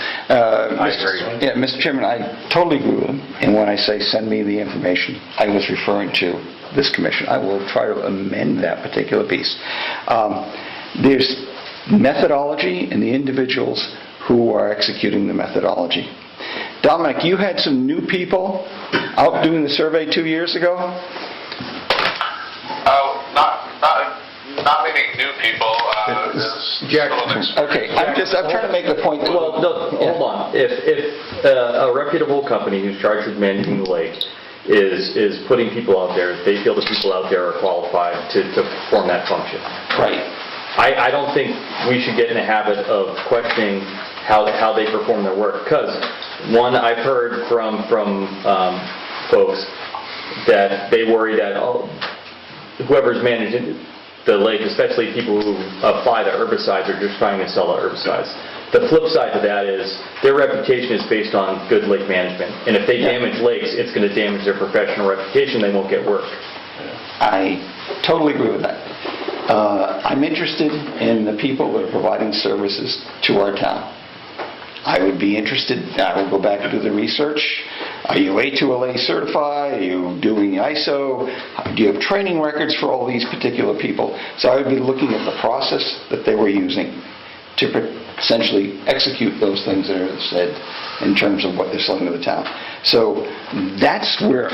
I agree. Yeah, Mr. Chairman, I totally agree with him. And when I say send me the information, I was referring to this commission. I will try to amend that particular piece. There's methodology and the individuals who are executing the methodology. Dominic, you had some new people out doing the survey 2 years ago? Not many new people. Jack. Okay, I'm trying to make the point. Well, no, hold on. If a reputable company who's charged with managing the lake is putting people out there, they feel the people out there are qualified to perform that function. Right. I don't think we should get in the habit of questioning how they perform their work. Because, one, I've heard from folks that they worry that whoever's managing the lake, especially people who apply the herbicides, are just trying to sell the herbicides. The flip side to that is their reputation is based on good lake management. And if they damage lakes, it's going to damage their professional reputation. They won't get work. I totally agree with that. I'm interested in the people that are providing services to our town. I would be interested, I will go back and do the research. Are you A2LA certified? Are you doing ISO? Do you have training records for all these particular people? So I would be looking at the process that they were using to essentially execute those things that are said in terms of what they're selling to the town. So that's where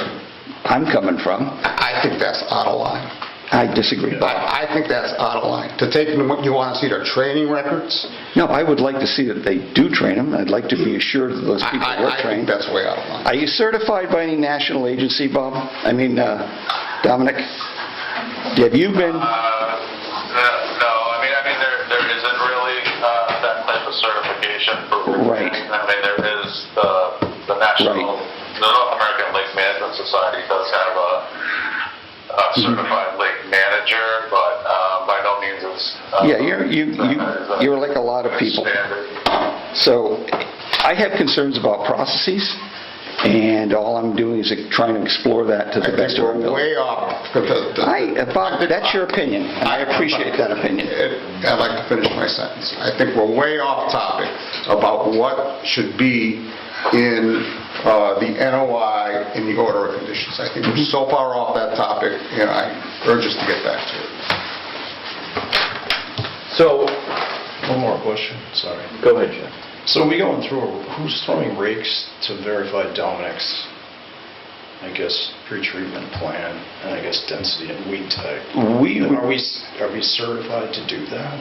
I'm coming from. I think that's out of line. I disagree. I think that's out of line. To take them, you want to see their training records? No, I would like to see that they do train them. I'd like to be assured that those people were I trained. think that's way out of line. Are you certified by any national agency, Bob? I mean, Dominic? Have you been? No, I mean there isn't really that type of certification for Right. I mean there is the national, the North American Lake Management Society does have a certified lake manager, but by no means is You're like a lot of people. standard. So I have concerns about processes, and all I'm doing is trying to explore that to the best of our We're ability. way off. Bob, that's your opinion, and I appreciate that opinion. I'd like to finish my sentence. I think we're way off topic about what should be in the NOI in the order of conditions. I think we're so far off that topic, and I urge us to get back to it. So, One more question, sorry. go ahead, Jeff. So we going through, who's throwing rakes to verify Dominic's, I guess, pre-treatment plan, and I guess density and weed type? Are we certified to do that?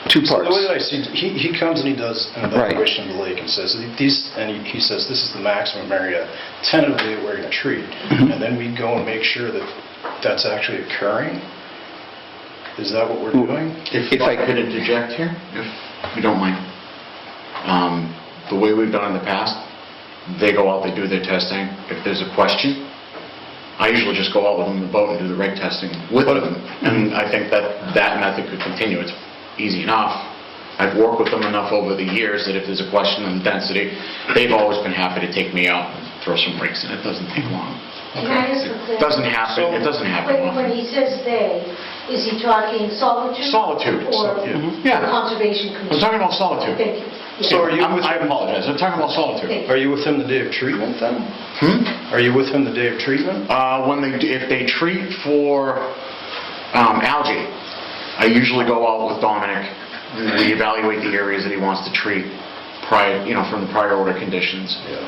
Two So parts. the way that I see, he comes and he does an Right. evaluation of the lake and says, he says this is the maximum area tentatively that we're going to treat. And then we go and make sure that that's actually occurring? Is that what we're doing? If I could interject here, if you don't mind. The way we've done in the past, they go out, they do their testing. If there's a question, I usually just go out with them in the boat and do the reg testing with them. And I think that method could continue. It's easy enough. I've worked with them enough over the years that if there's a question on density, they've always been happy to take me out and throw some rakes in. It doesn't take long. Can I ask a It doesn't happen. It doesn't happen When often. he says "they," is he talking solitude? Solitude. Or Yeah. conservation I'm commission? talking about solitude. Thank you. So are you with I him? apologize. I'm talking about solitude. Thank Are you with him the day of treatment then? Hmm? Are you with him the day of treatment? If they treat for algae, I usually go out with Dominic. We evaluate the areas that he wants to treat from the prior order conditions. Yeah.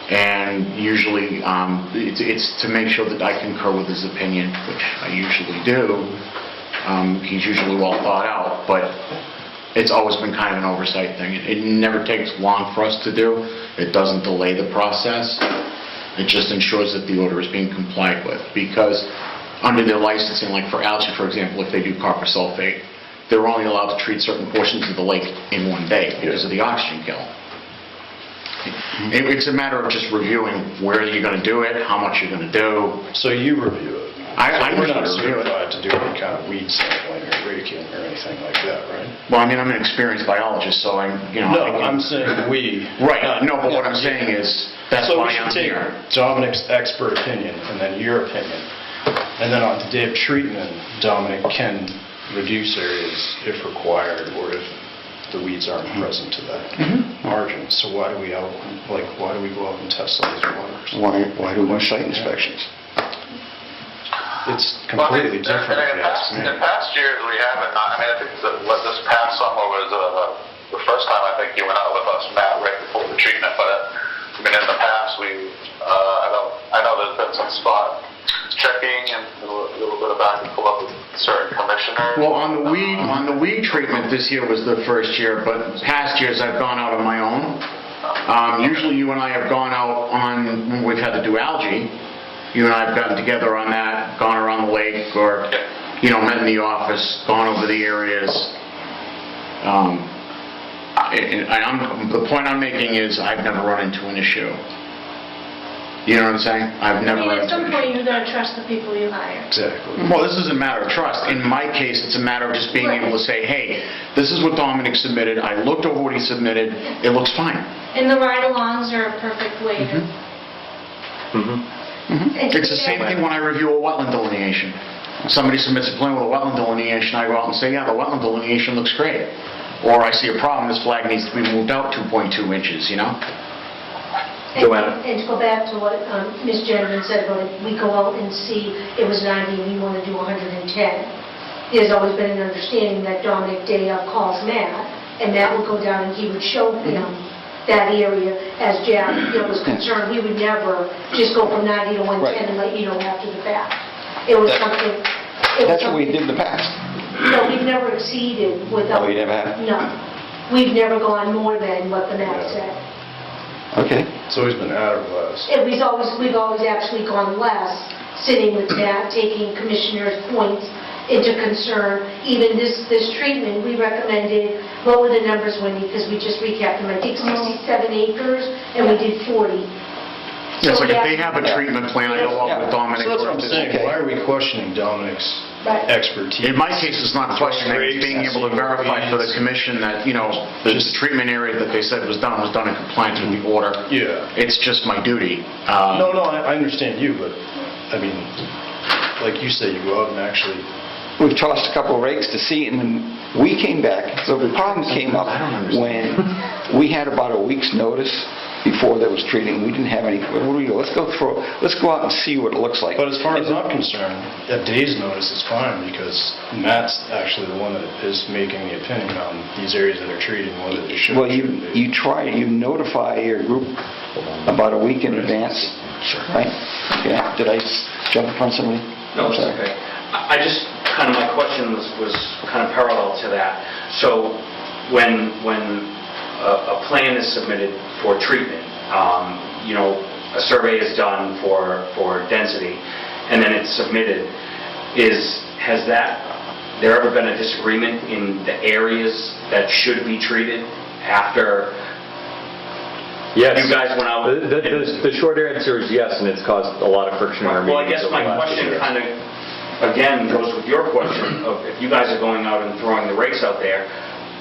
And usually, it's to make sure that I concur with his opinion, which I usually do. He's usually well thought out, but it's always been kind of an oversight thing. It never takes long for us to do. It doesn't delay the process. It just ensures that the order is being complied with. Because under their licensing, like for algae, for example, if they do copper sulfate, they're only allowed to treat certain portions of the lake in one day because of the oxygen kill. It's a matter of just reviewing where you're going to do it, how much you're going to do. So you review it? I'm We're not usually review it. certified to do any kind of weed sampling or raking or anything like that, right? Well, I mean, I'm an experienced biologist, so No, I I'm saying we. Right, no, but what I'm saying is, that's So we why should I'm take here. Dominic's expert opinion and then your opinion. And then on the day of treatment, Dominic can reduce areas if required or if the weeds aren't present to that margin. So why do we go out and test all these waters? Why do we site inspections? it's completely Well, different, if you ask me. in past years, we haven't, I mean, I think this past summer was the first time I think you went out with us, Matt, right before the treatment, but I mean, in the past, I know there's been some spot checking and a little bit of back and forth with certain commissioners. Well, on the weed treatment, this year was the first year, but past years I've gone out on my own. Usually you and I have gone out when we've had to do algae. You and I have gotten together on that, gone around the lake, or, met in the office, gone over the areas. The point I'm making is I've never run into an issue. You know what I'm saying? I've never run At into an some issue. point, you're going to trust the people you hire. Exactly. Well, this isn't a matter of trust. In my case, it's a matter of just being able to say, hey, this is what Dominic submitted. I looked over what he submitted. It looks fine. And the ride-alongs are a perfect way to... It's the same thing when I review a wetland delineation. Somebody submits a plan with a wetland delineation, I go out and say, yeah, the wetland delineation looks great. Or I see a problem, this flag needs to be moved out 2.2 inches, Joanna. And to go back to what Ms. Jensen said about it, we go out and see it was 90 and we want to do 110. There's always been an understanding that Dominic Day calls Matt, and Matt would go down and he would show him that area as Jack was concerned. We would never just go from 90 to 110 and let you know after the fact. It was something... That's what we did in the past. No, we've never exceeded without... Oh, you never have? No. We've never gone more than what the map said. Okay. It's always been out or less. We've always actually gone less, sitting with Matt, taking commissioners' points into concern. Even this treatment, we recommended, what were the numbers, Wendy? Because we just recapped them. I think 67 acres, and we did 40. It's like if they have a treatment plan, I go up with Dominic. So that's what I'm saying, why are we questioning Dominic's expertise? In my case, it's not questioning, it's being able to verify for the commission that, the treatment area that they said was done in compliance with the order. Yeah. It's just my duty. No, I understand you, but, I mean, like you say, you go out and actually... We've tossed a couple of rakes to see, and then we came back. So the problem came up when we had about a week's notice before there was treating. We didn't have any. What do we do? Let's go out and see what it looks like. But as far as I'm concerned, a day's notice is fine, because Matt's actually the one that is making the opinion on these areas that are treated, whether they should or Well, shouldn't be. you notify your group about a week in advance, right? Okay. Did I jump in front of somebody? No, it's okay. I just, my question was kind of parallel to that. So when a plan is submitted for treatment, a survey is done for density, and then it's submitted, has there ever been a disagreement in the areas that should be treated after Yes. you guys went out? The short answer is yes, and it's caused a lot of friction in our meetings. Well, I guess my over the last question year. kind of, again, goes with your question of if you guys are going out and throwing the rakes out there,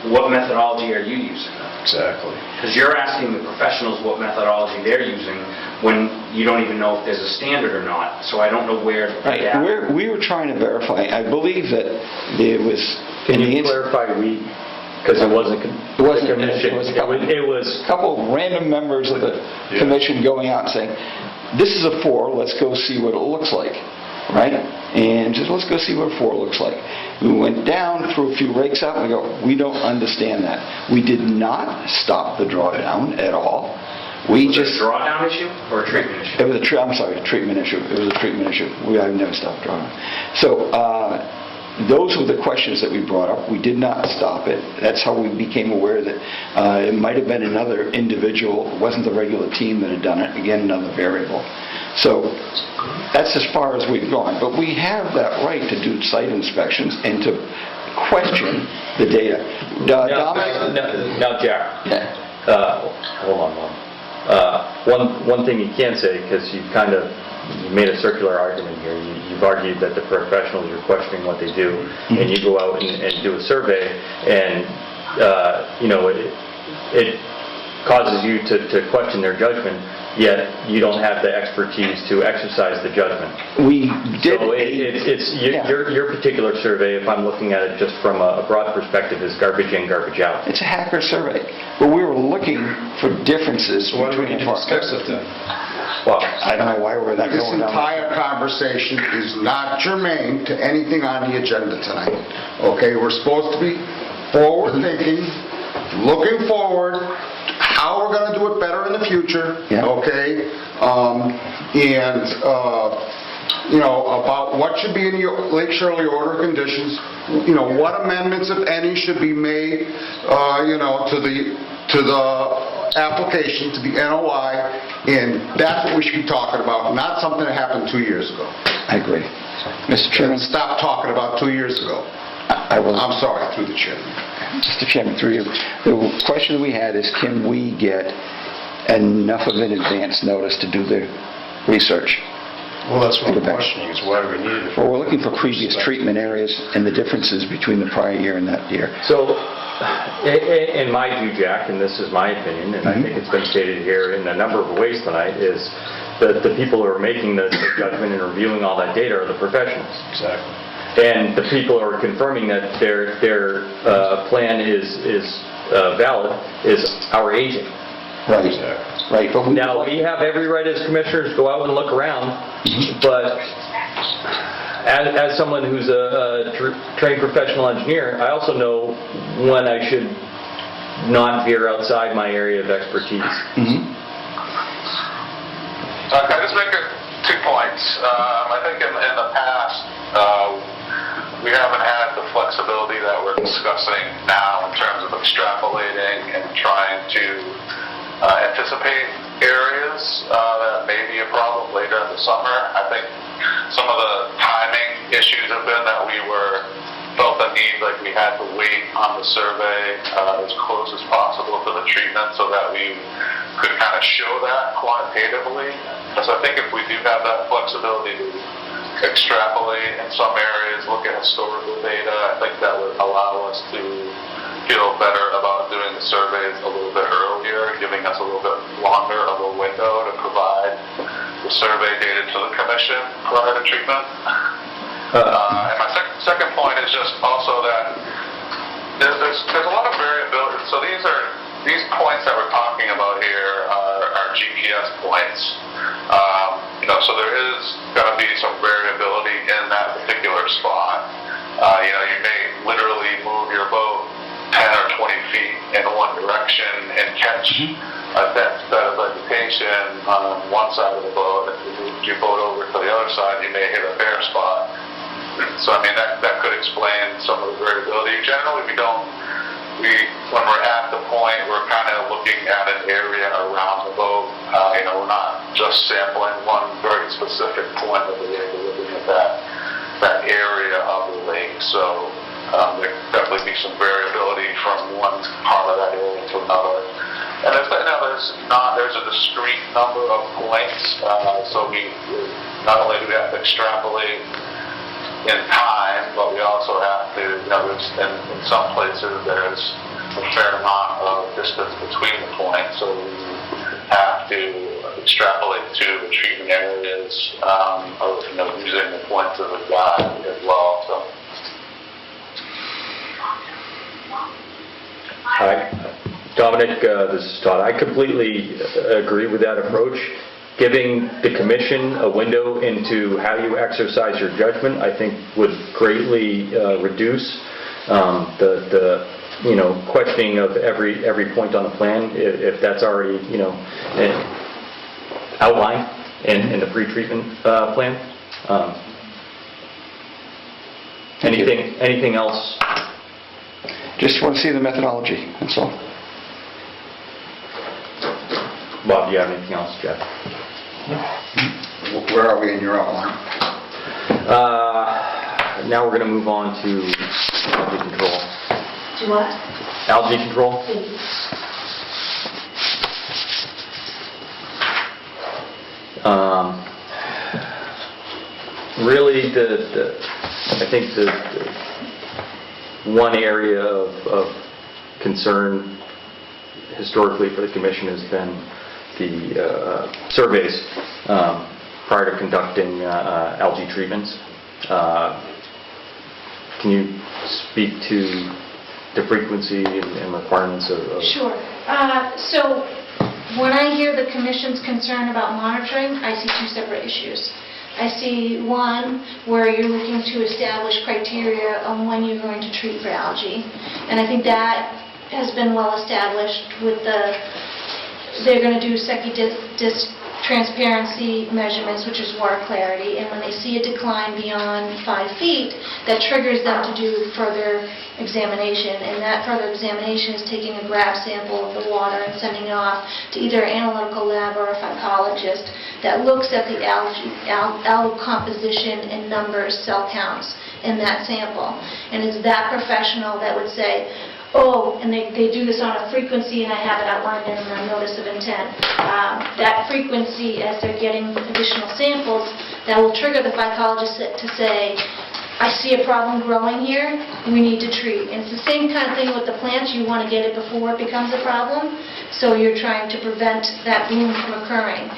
what methodology are you using? Exactly. Because you're asking the professionals what methodology they're using when you don't even know if there's a standard or not. So I don't know where to Right. gap. We were trying to verify. I believe that there was... Can you clarify we, because it wasn't... It wasn't a commission. commission, It was... a couple of random members of the commission going out and saying, this is a 4, let's go see what it looks like, right? And just let's go see what a 4 looks like. We went down, threw a few rakes out, and we go, we don't understand that. We did not stop the drawdown at all. We Was just... it a drawdown issue or a treatment issue? It was a treatment issue. It was a treatment issue. I've never stopped drawing. So those were the questions that we brought up. We did not stop it. That's how we became aware that it might have been another individual. It wasn't the regular team that had done it. Again, another variable. So that's as far as we've gone. But we have that right to do site inspections and to question the data. Now, Jack. Yeah. Hold on, Mom. One thing you can say, because you made a circular argument here. You've argued that the professionals, you're questioning what they do, and you go out and do a survey, and it causes you to question their judgment, yet you don't have the expertise to exercise the judgment. We did... So your particular survey, if I'm looking at it just from a broad perspective, is garbage in, garbage out. It's a hacker survey. But we were looking for differences So why do we between need to the discuss it then? Well, I don't know why we're not This going down. entire conversation is not germane to anything on the agenda tonight. Okay, we're supposed to be forward-thinking, looking forward, how we're gonna do it better in the future, Yeah. okay? You know, about what should be in the Lake Shirley order of conditions, you know, what amendments, if any, should be made, you know, to the application, to the NOI, and that's what we should be talking about, not something that happened 2 years ago. I agree. Mr. Chairman, Stop talking about 2 years ago. I will... I'm sorry, through the chairman. Mr. Chairman, through you, the question we had is, can we get enough of an advance notice to do the research? Well, that's what Go I'm back. questioning, is why do we need it? Well, we're looking for previous treatment areas and the differences between the prior year and that year. So, in my view, Jack, and this is my opinion, and I think it's been stated here in a number of ways tonight, is that the people who are making the judgment and reviewing all that data are the professionals. Exactly. And the people who are confirming that their plan is valid is our agent. Right. Exactly. Right, but Now, we have every right as commissioners to go out and look around, but as someone who's a trained professional engineer, I also know when I should not veer outside my area of expertise. Can I just make 2 points? I think in the past, we haven't had the flexibility that we're discussing now in terms of extrapolating and trying to anticipate areas that may be a problem later in the summer. I think some of the timing issues have been that we felt the need, like we had to wait on the survey as close as possible to the treatment so that we could kind of show that quantitatively. So I think if we do have that flexibility to extrapolate in some areas, look at historical data, I think that would allow us to feel better about doing the surveys a little bit earlier, giving us a little bit longer of a window to provide the survey data to the commission prior to treatment. And my second point is just also that there's a lot of variability. So these points that we're talking about here are GPS points. You know, so there is going to be some variability in that particular spot. You know, you may literally move your boat 10 or 20 feet in one direction and catch a dense bed of vegetation on one side of the boat. If you move your boat over to the other side, you may hit a bare spot. So, I mean, that could explain some of the variability. Generally, when we're at the point, we're kind of looking at an area around the boat. You know, we're not just sampling one very specific point of the lake. We're looking at that area of the lake. So, there could definitely be some variability from one part of that area to another. And there's a discrete number of points, so we not only do we have to extrapolate in time, but we also have to, you know, in some places there's a fair amount of distance between the points, so we have to extrapolate to the treatment areas, of, you know, using the points of the guide as well. So. Dominic, this is Todd. I completely agree with that approach. Giving the commission a window into how you exercise your judgment, I think, would greatly reduce the you know, questioning of every point on the plan, if that's already, you know, outlined in the pre-treatment plan. Anything else? Just want to see the methodology, that's all. Bob, do you have anything else, Jeff? Where are we in your outline? Now we're going to move on to algae control. Do what? Algae control? Thank you. Really, I think the one area of concern historically for the commission has been the surveys prior to conducting algae treatments. Can you speak to the frequency and requirements of... Sure. So when I hear the commission's concern about monitoring, I see two separate issues. I see one where you're looking to establish criteria on when you're going to treat for algae. And I think that has been well established with they're going to do disc transparency measurements, which is water clarity, and when they see a decline beyond 5 feet, that triggers them to do further examination, and that further examination is taking a grab sample of the water and sending it off to either an analytical lab or a phycologist that looks at the algal composition and numbers, cell counts in that sample. And it's that professional that would say, oh, and they do this on a frequency, and I have it outlined in the notice of intent. That frequency, as they're getting additional samples, that will trigger the phycologist to say, I see a problem growing here, we need to treat. And it's the same kind of thing with the plants. You want to get it before it becomes a problem, so you're trying to prevent that bloom from occurring.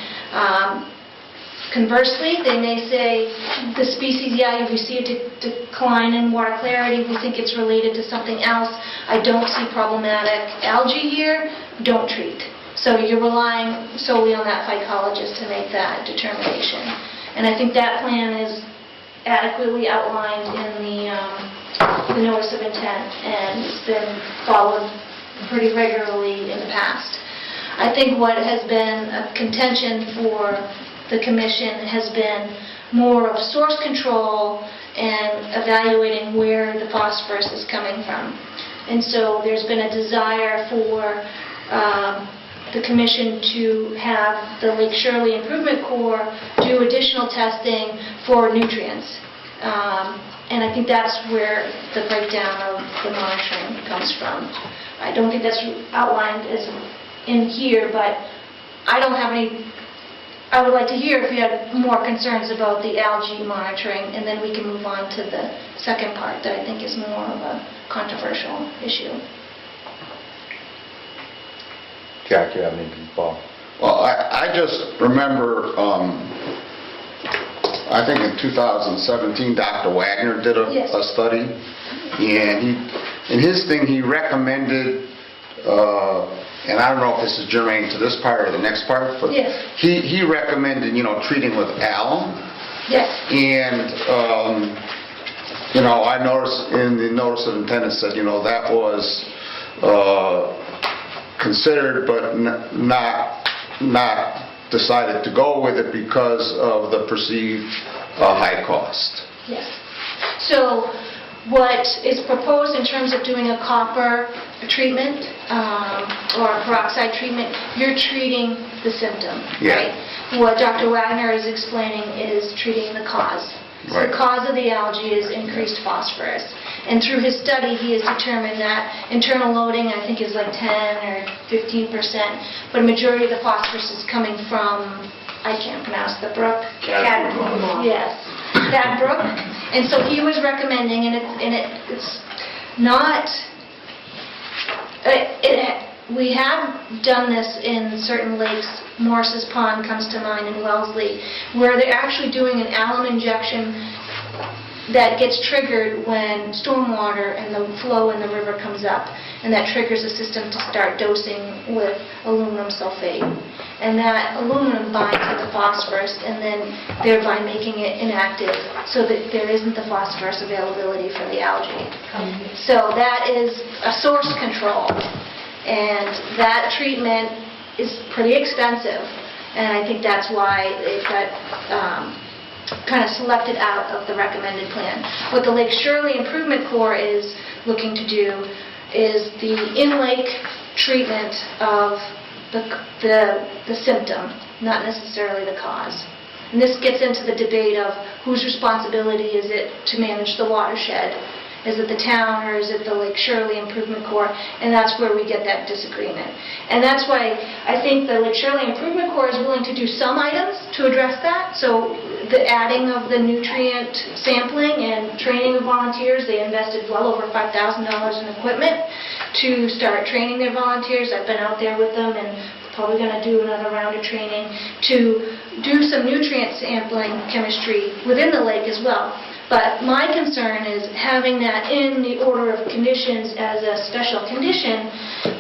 Conversely, they may say, the species, yeah, we see a decline in water clarity, we think it's related to something else, I don't see problematic algae here, don't treat. So you're relying solely on that phycologist to make that determination. And I think that plan is adequately outlined in the notice of intent, and it's been followed pretty regularly in the past. I think what has been a contention for the commission has been more of source control and evaluating where the phosphorus is coming from. And so there's been a desire for the commission to have the Lake Shirley Improvement Corps do additional testing for nutrients. And I think that's where the breakdown of the monitoring comes from. I don't think that's outlined as in here, but I don't have any. I would like to hear if you had more concerns about the algae monitoring, and then we can move on to the second part that I think is more of a controversial issue. Jack, you have anything, Paul? Well, I just remember, I think in 2017, Dr. Wagner did Yes. a study, and in his thing, he recommended, and I don't know if this is germane to this part or the next part, but Yes. he recommended, treating with alum. Yes. And, I noticed in the notice of intent, it said, that was considered but not decided to go with it because of the perceived high cost. Yes. So what is proposed in terms of doing a copper treatment or a peroxide treatment, you're treating the symptom, Yeah. right? What Dr. Wagner is explaining is treating the cause. So Right. the cause of the algae is increased phosphorus. And through his study, he has determined that internal loading, I think, is like 10 or 15%, but a majority of the phosphorus is coming from, I can't pronounce the brook. Cadbrook. Yes, Cadbrook. And so he was recommending, and it's not, we have done this in certain lakes. Morris's Pond comes to mind in Wellesley, where they're actually doing an alum injection that gets triggered when stormwater and the flow in the river comes up, and that triggers the system to start dosing with aluminum sulfate. And that aluminum binds with the phosphorus, and then thereby making it inactive, so that there isn't the phosphorus availability for the algae. So that is a source control, and that treatment is pretty expensive, and I think that's why it got kind of selected out of the recommended plan. What the Lake Shirley Improvement Corps is looking to do is the in-lake treatment of the symptom, not necessarily the cause. And this gets into the debate of whose responsibility is it to manage the watershed. Is it the town, or is it the Lake Shirley Improvement Corps? And that's where we get that disagreement. And that's why I think the Lake Shirley Improvement Corps is willing to do some items to address that. So the adding of the nutrient sampling and training of volunteers, they invested well over $5,000 in equipment to start training their volunteers. I've been out there with them, and probably going to do another round of training to do some nutrient sampling chemistry within the lake as well. But my concern is having that in the order of conditions as a special condition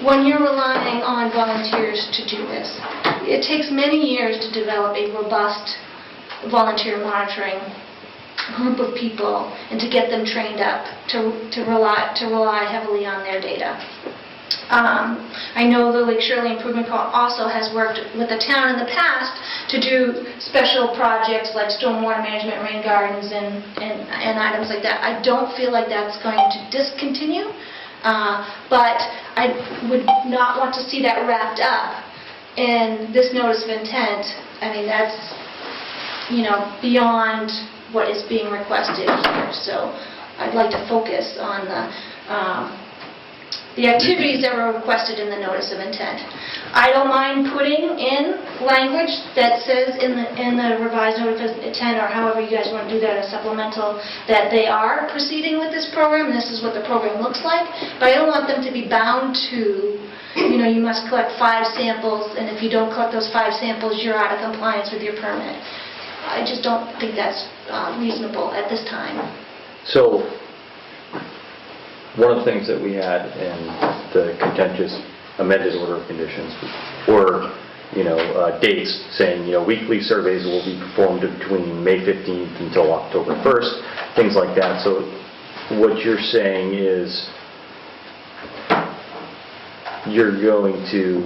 when you're relying on volunteers to do this. It takes many years to develop a robust volunteer monitoring group of people and to get them trained up to rely heavily on their data. I know the Lake Shirley Improvement Co. also has worked with the town in the past to do special projects like stormwater management, rain gardens, and items like that. I don't feel like that's going to discontinue, but I would not want to see that wrapped up in this notice of intent. I mean, that's, beyond what is being requested here. So I'd like to focus on the activities that were requested in the notice of intent. I don't mind putting in language that says in the revised notice of intent, or however you guys want to do that, a supplemental, that they are proceeding with this program, and this is what the program looks like, but I don't want them to be bound to, you must collect 5 samples, and if you don't collect those 5 samples, you're out of compliance with your permit. I just don't think that's reasonable at this time. So, one of the things that we had in the contentious amended order of conditions were, dates saying, weekly surveys will be performed between May 15th until October 1st, things like that. So what you're saying is you're going to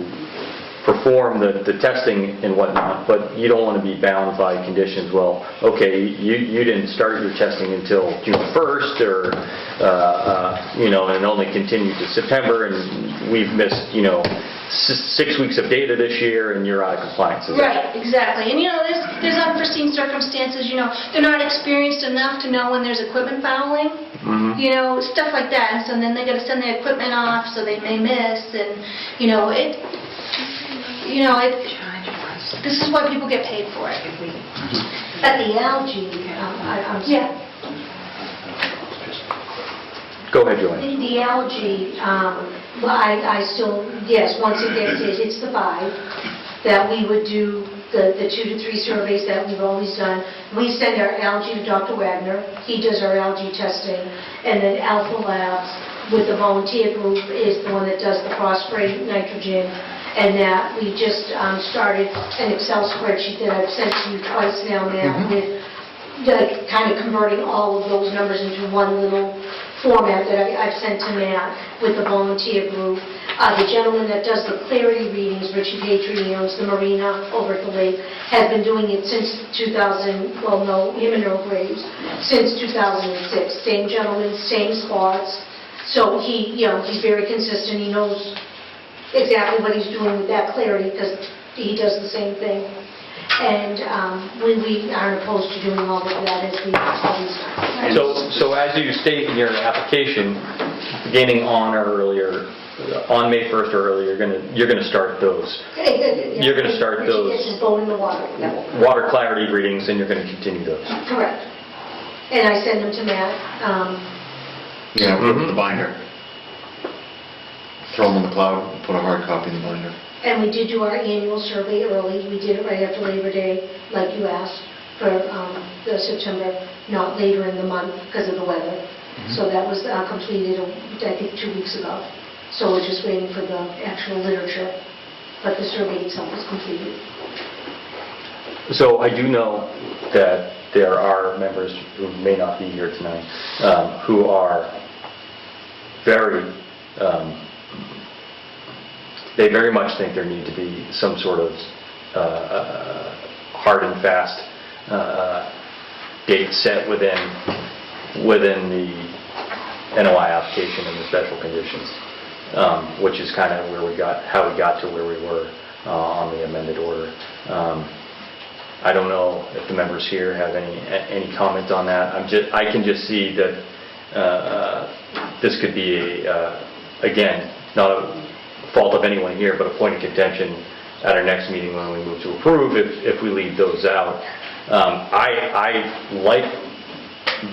perform the testing and whatnot, but you don't want to be bound by conditions. Well, okay, you didn't start your testing until June 1st, or and only continued to September, and we've missed 6 weeks of data this year, and you're out of compliance. Right, exactly. And there's unforeseen circumstances. They're not experienced enough to know when there's equipment fouling. Stuff like that. And so then they got to send the equipment off, so they may miss, and this is why people get paid for it. But the algae, Yeah. Go ahead, Joanne. the algae, I still, yes, once it hits the 5, that we would do the 2 to 3 surveys that we've always done. We send our algae to Dr. Wagner. He does our algae testing. And then Alpha Labs, with the volunteer group, is the one that does the phosphate, nitrogen, and that we just started an Excel spreadsheet that I've sent to you twice now, Matt, with kind of converting all of those numbers into one little format that I've sent to Matt with the volunteer group. The gentleman that does the clarity readings, Richie Patry, he owns the marina over at the lake, has been doing it since 2000, well, no, him and Earl Graves, since 2006. Same gentleman, same spots. So he's very consistent. He knows exactly what he's doing with that clarity because he does the same thing. And we aren't opposed to doing all of that as we always done. So as you state in your application, beginning on or earlier, on May 1st or earlier, you're going to start those. You're going to start those It's boat in the water. Yeah. water clarity readings, and you're going to continue those. Correct. And I send them to Matt. Yeah, put them in the binder. Throw them in the cloud, put a hard copy in the binder. And we did do our annual survey early. We did it right after Labor Day, like you asked, for the September, not later in the month because of the weather. So that was completed, I think, 2 weeks ago. So we're just waiting for the actual literature, but the survey itself was completed. So I do know that there are members who may not be here tonight who are very, they very much think there need to be some sort of hard and fast date set within the NOI application and the special conditions, which is kind of how we got to where we were on the amended order. I don't know if the members here have any comment on that. I can just see that this could be again, not a fault of anyone here, but a point of contention at our next meeting when we move to approve if we leave those out. I like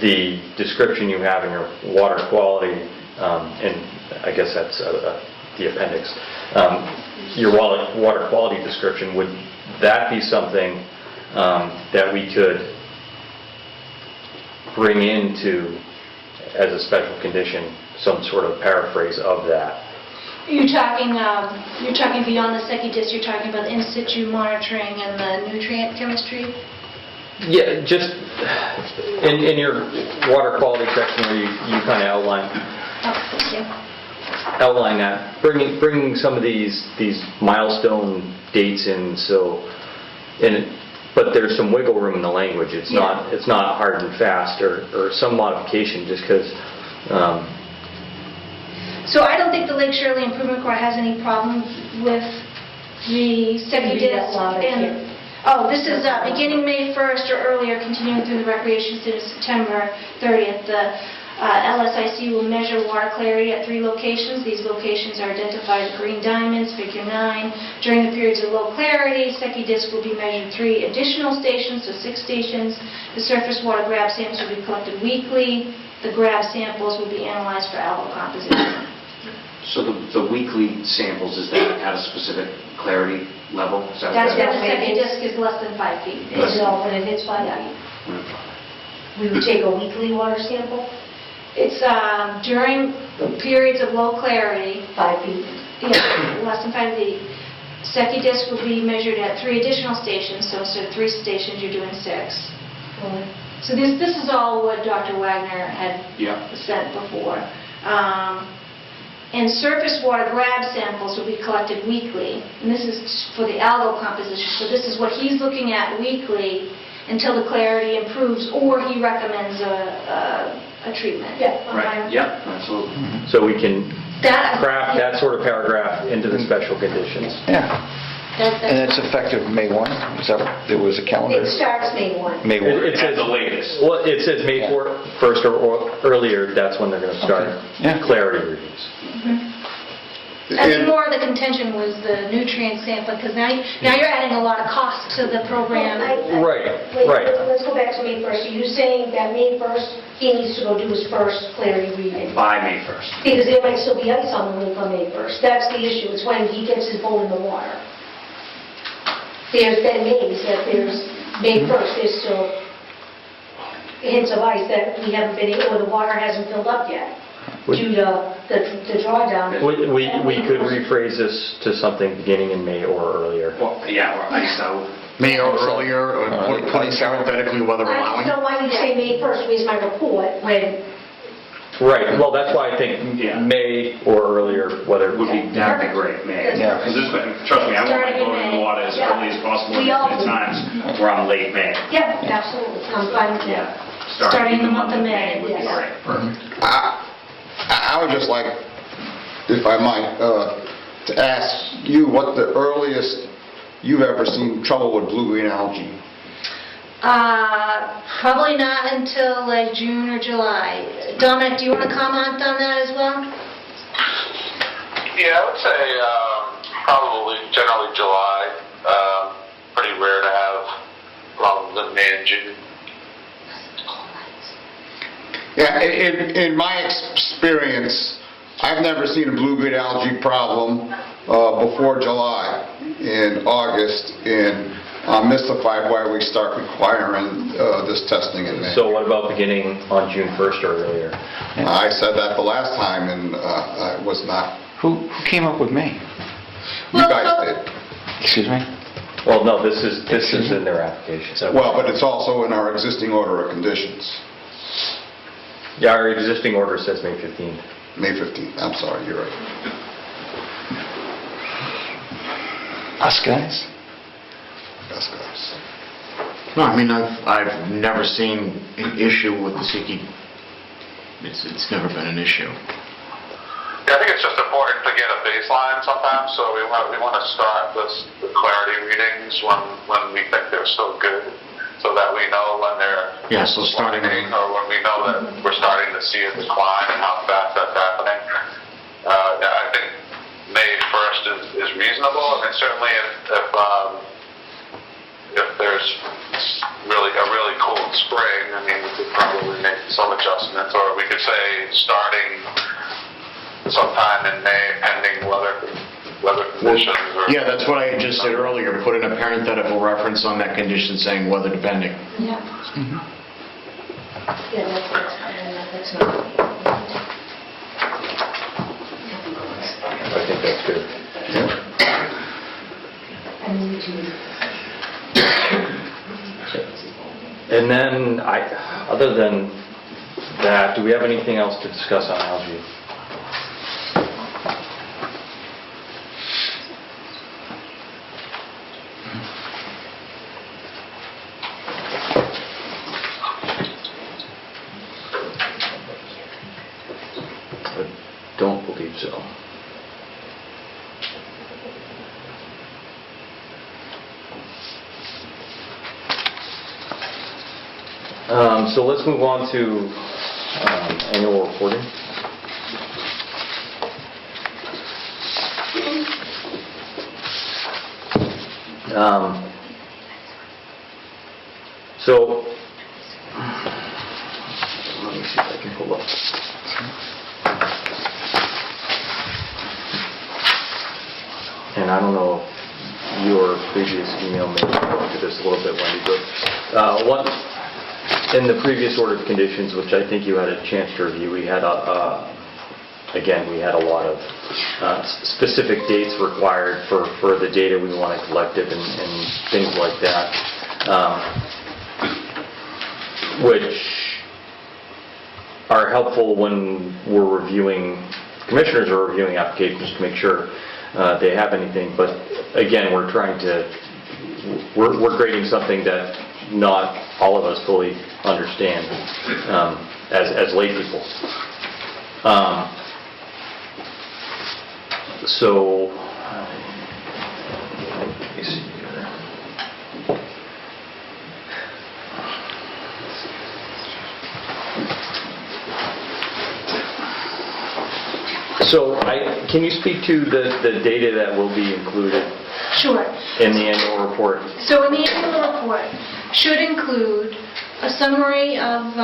the description you have in your water quality, and I guess that's the appendix. Your water quality description, would that be something that we could bring into, as a special condition, some sort of paraphrase of that. You're talking beyond the SECI disc, you're talking about in situ monitoring and the nutrient chemistry? Yeah, just in your water quality section where you kind of outline Thank you. that, bringing some of these milestone dates in, but there's some wiggle room in the language. It's not hard and fast, or some modification, just because. So I don't think the Lake Shirley Improvement Corps has any problem with the SECI Can you read that disc. loud? I can't. Oh, this is beginning May 1st or earlier, continuing through the recreation to September 30th. The LSIC will measure water clarity at 3 locations. These locations are identified as green diamonds, figure 9. During the periods of low clarity, SECI disc will be measured 3 additional stations, so 6 stations. The surface water grab samples will be collected weekly. The grab samples will be analyzed for algal composition. So the weekly samples, is that at a specific clarity level? Is that- That's when the SECI disc is less than 5 feet. Is it all when it hits 5 feet? We would take a weekly water sample, It's during periods of low clarity, 5 feet. less than 5 feet. SECI disc will be measured at 3 additional stations, so instead of 3 stations, you're doing 6. So this is all what Dr. Wagner had Yeah. said before. And surface water grab samples will be collected weekly, and this is for the algal composition. So this is what he's looking at weekly until the clarity improves, or he recommends a treatment. Right, yep, absolutely. So we can That- craft that sort of paragraph into the special conditions. Yeah, That's and it's effective May 1? Is that, there was a calendar? It starts May 1. May 1. It says At the latest. Well, it says May 1st or earlier, that's when they're going to start Yeah. clarity reviews. I think more of the contention was the nutrient sample, because now you're adding a lot of cost to the program. Right, Wait, right. Let's go back to May 1st. Are you saying that May 1st, he needs to go do his first clarity reading? By May 1st. Because there might still be ice on the lake on May 1st. That's the issue, it's when he gets his boat in the water. There's been Mays that there's, May 1st, there's still hints of ice that we haven't been, or the water hasn't filled up yet due to the drawdown. We could rephrase this to something beginning in May or earlier. Well, yeah, or ice out. May or earlier, or putting parenthetically weather I allowing? just don't want you to say May 1st, where's my report, when Right, well, that's why I think Yeah. May or earlier, whether That'd be great, May. Yeah. Because trust me, I want my Starting in boat in the May. water as Yeah. early as possible. We all There's do. times where I'm late May. Yeah, absolutely, I'm fine with that. Starting in the month of May, would be yes. great. Perfect. I would just like, if I might, to ask you what the earliest you've ever seen trouble with blue-green algae. Probably not until like June or July. Dominic, do you want to comment on that as well? Yeah, I would say probably generally July. Pretty rare to have problems in May and June. Yeah, in my experience, I've never seen a blue-green algae problem before July and August, and I'm mystified why we start requiring this testing in May. So what about beginning on June 1st or earlier? I said that the last time, and I was not, Who came up with May? you Well, guys so- did. Excuse me? Well, no, this is in their application. Well, but it's also in our existing order of conditions, Yeah, our existing order says May 15th. May 15th. I'm sorry, you're right. Us guys? Yes, guys. No, I mean, I've never seen an issue with the SECI. It's never been an issue. Yeah, I think it's just important to get a baseline sometimes, so we want to start the clarity readings when we think they're still good, so that we know when they're Yeah, so starting- declining, or when we know that we're starting to see a decline and how fast that's happening. Yeah, I think May 1st is reasonable. I mean, certainly if there's a really cold spring, I mean, we could probably make some adjustments, or we could say starting sometime in May, pending weather conditions. Or Yeah, that's what I just said earlier, put in a parenthetical reference on that condition saying weather depending. Yeah. Yeah, that's not. I think that's good. I need to. And then, other than that, do we have anything else to discuss on algae? I don't believe so. So let's move on to annual reporting. So, let me see if I can pull up. And I don't know if your previous email may have gone to this a little bit, Wendy, but in the previous order of conditions, which I think you had a chance to review, we had we had a lot of specific dates required for the data we want to collect it and things like that, which are helpful when commissioners are reviewing applications to make sure they have anything. But again, we're grading something that not all of us fully understand as lay people. So, let me see here. So, can you speak to the data that will be included Sure. in the annual report? So in the annual report should include a summary of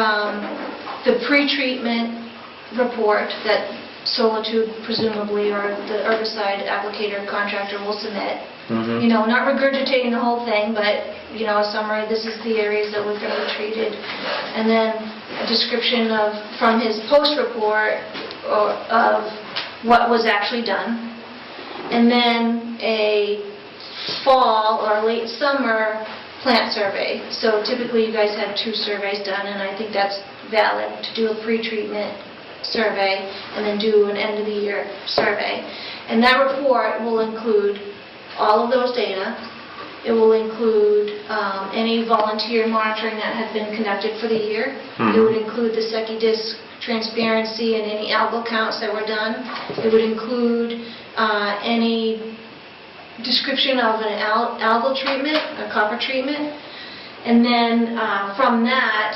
the pre-treatment report that Solitude presumably, or the herbicide applicator contractor will submit. Mhm. You know, not regurgitating the whole thing, but, you know, a summary, this is the areas that we're going to be treated. And then a description from his post-report of what was actually done. And then a fall or late summer plant survey. So typically you guys have 2 surveys done, and I think that's valid to do a pre-treatment survey and then do an end of the year survey. And that report will include all of those data. It will include any volunteer monitoring that has been conducted for the year. It would include the Secchi-Disc transparency and any algal counts that were done. It would include any description of an algal treatment, a copper treatment. And then from that,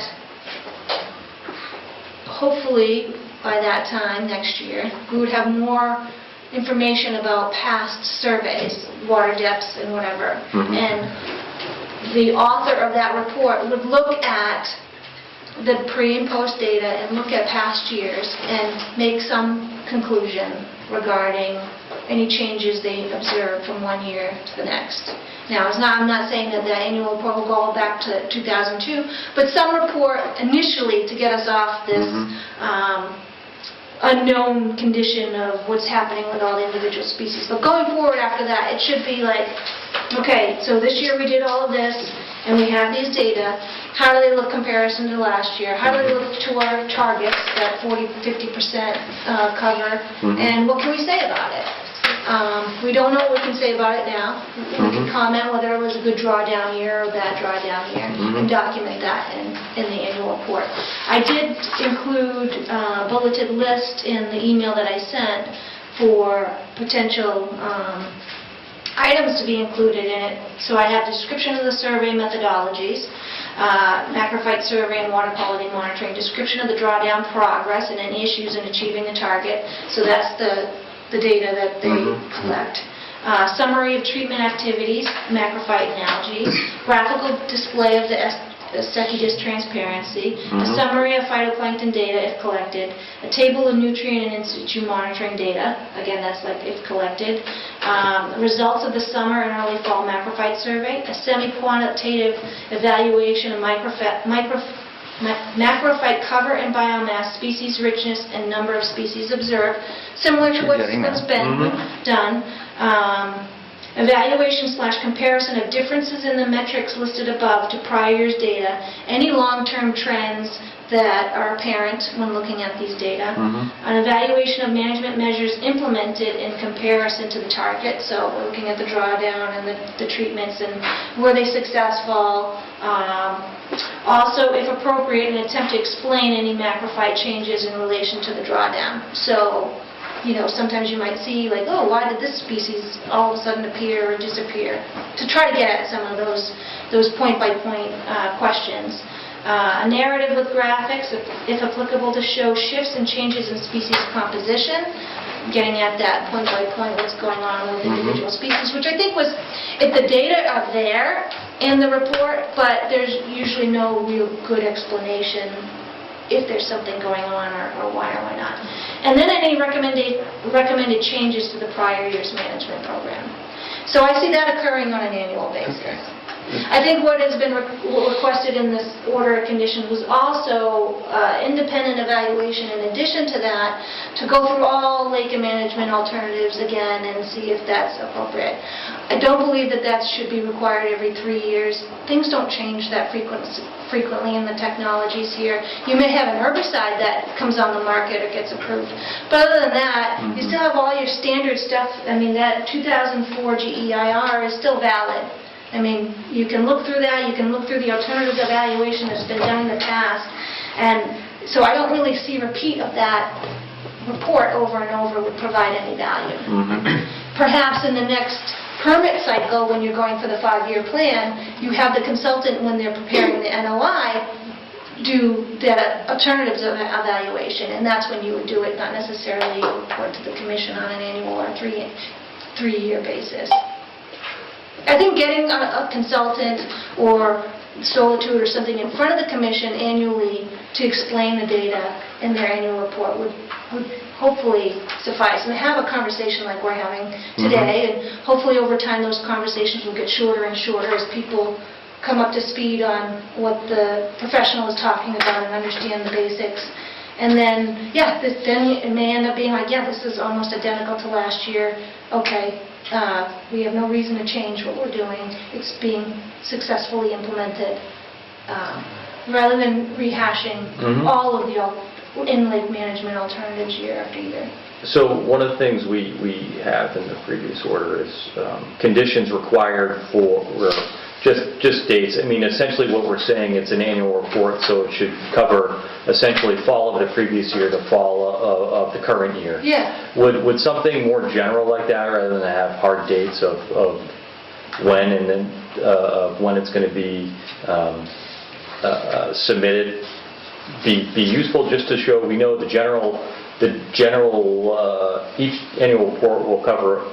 hopefully by that time next year, we would have more information about past surveys, water depths and whatever. And the author of that report would look at the pre and post data and look at past years and make some conclusion regarding any changes they observed from one year to the next. Now, I'm not saying that the annual report will go back to 2002, but some report initially to get us off this unknown condition of what's happening with all the individual species. But going forward after that, it should be like, okay, so this year we did all of this, and we have these data. How do they look comparison to last year? How do they look to our targets, that 40-50% cover? And what can we say about it? We don't know what we can say about it now. We can comment whether it was a good drawdown year or a bad drawdown year and document that in the annual report. I did include a bulleted list in the email that I sent for potential items to be included in it. So I have description of the survey methodologies, macrophyte survey and water quality monitoring, description of the drawdown progress and any issues in achieving the target. So that's the data that they collect. Summary of treatment activities, macrophyte and algae, graphical display of the Secchi-Disc transparency, a summary of phytoplankton data if collected, a table of nutrient and in-situ monitoring data, again that's like if collected, results of the summer and early fall macrophyte survey, a semi-quantitative evaluation of macrophyte cover and biomass, species richness, and number of species observed, similar to We're getting what's there. been done. Evaluation/comparison of differences in the metrics listed above to prior year's data, any long-term trends that are apparent when looking at these data. An evaluation of management measures implemented in comparison to the target, so we're looking at the drawdown and the treatments and were they successful. Also, if appropriate, an attempt to explain any macrophyte changes in relation to the drawdown. So, you know, sometimes you might see like, oh, why did this species all of a sudden appear or disappear? To try to get at some of those point-by-point questions. A narrative with graphics, if applicable, to show shifts and changes in species composition, getting at that point-by-point what's going on with individual species, which I think was, if the data are there in the report, but there's usually no real good explanation if there's something going on or why or why not. And then any recommended changes to the prior year's management program. So I see that occurring on an annual basis. Okay. I think what has been requested in this order of conditions was also independent evaluation in addition to that, to go through all lake and management alternatives again and see if that's appropriate. I don't believe that that should be required every 3 years. Things don't change that frequently in the technologies here. You may have an herbicide that comes on the market or gets approved, but other than that, you still have all your standard stuff. I mean, that 2004 GEIR is still valid. I mean, you can look through that, you can look through the alternative evaluation that's been done in the past, and so I don't really see repeat of that report over and over would provide any value. Perhaps in the next permit cycle, when you're going for the 5-year plan, you have the consultant, when they're preparing the NOI, do the alternatives of evaluation, and that's when you would do it, not necessarily report to the commission on an annual or three-year basis. I think getting a consultant or Solitude or something in front of the commission annually to explain the data in their annual report would hopefully suffice. And have a conversation like we're having today, and hopefully over time those conversations will get shorter and shorter as people come up to speed on what the professional is talking about and understand the basics. And then, yeah, then it may end up being like, yeah, this is almost identical to last year. Okay. We have no reason to change what we're doing. It's being successfully implemented, rather than rehashing all of the in-lake management alternatives year after year. So one of the things we have in the previous order is conditions required for just dates. I mean, essentially what we're saying, it's an annual report, so it should cover essentially fall of the previous year to fall of the current year. Yeah. Would something more general like that, rather than have hard dates of when and then of when it's going to be submitted, be useful, just to show we know the general each annual report will cover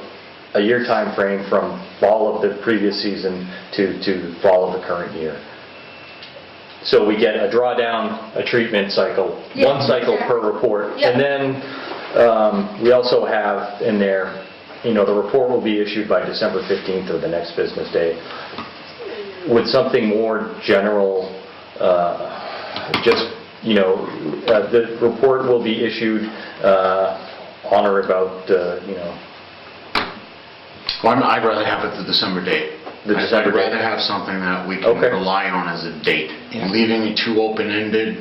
a year time frame from fall of the previous season to fall of the current year. So we get a drawdown, a treatment cycle, one cycle per report. Yeah. And then we also have in there, the report will be issued by December 15th or the next business day. Would something more general, the report will be issued on or about, Well, I'd rather have it the December date. The December I'd date. rather have something that we can Okay. rely on as a date. Leaving it too open-ended,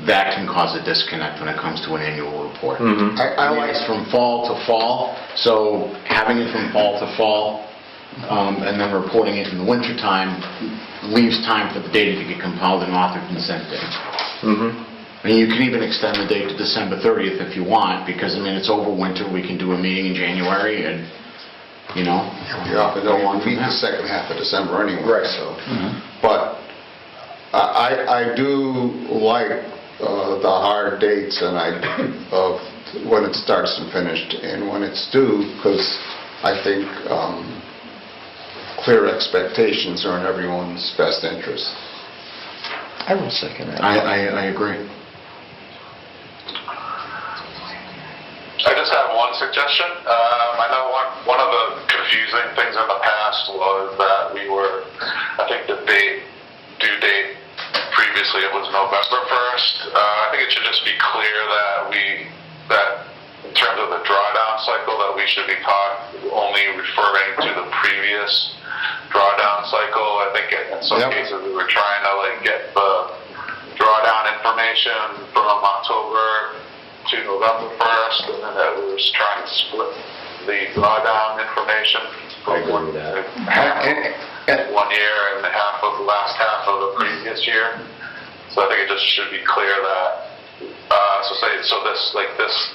that can cause a disconnect when it comes to an annual report. I like It's from fall to fall, so having it from fall to fall, and then reporting it in the wintertime leaves time for the data to get compiled and authored and sent in. I mean, you can even extend the date to December 30th if you want, because, it's over winter, we can do a meeting in January, and, We often don't meet the second half of December anyway, so. But I do like the hard dates of when it starts and finished and when it's due, because I think clear expectations are in everyone's best interest. I will second that. I agree. I just have one suggestion. I know one of the confusing things in the past was that I think the due date previous previously it was November 1st. I think it should just be clear that in terms of the drawdown cycle, that we should be only referring to the previous drawdown cycle. I think in some Yep. cases we were trying to get the drawdown information from October to November 1st, and then that we were trying to split the drawdown information I agree with that. half 1 year and half of the last half of the previous year. So I think it just should be clear that, this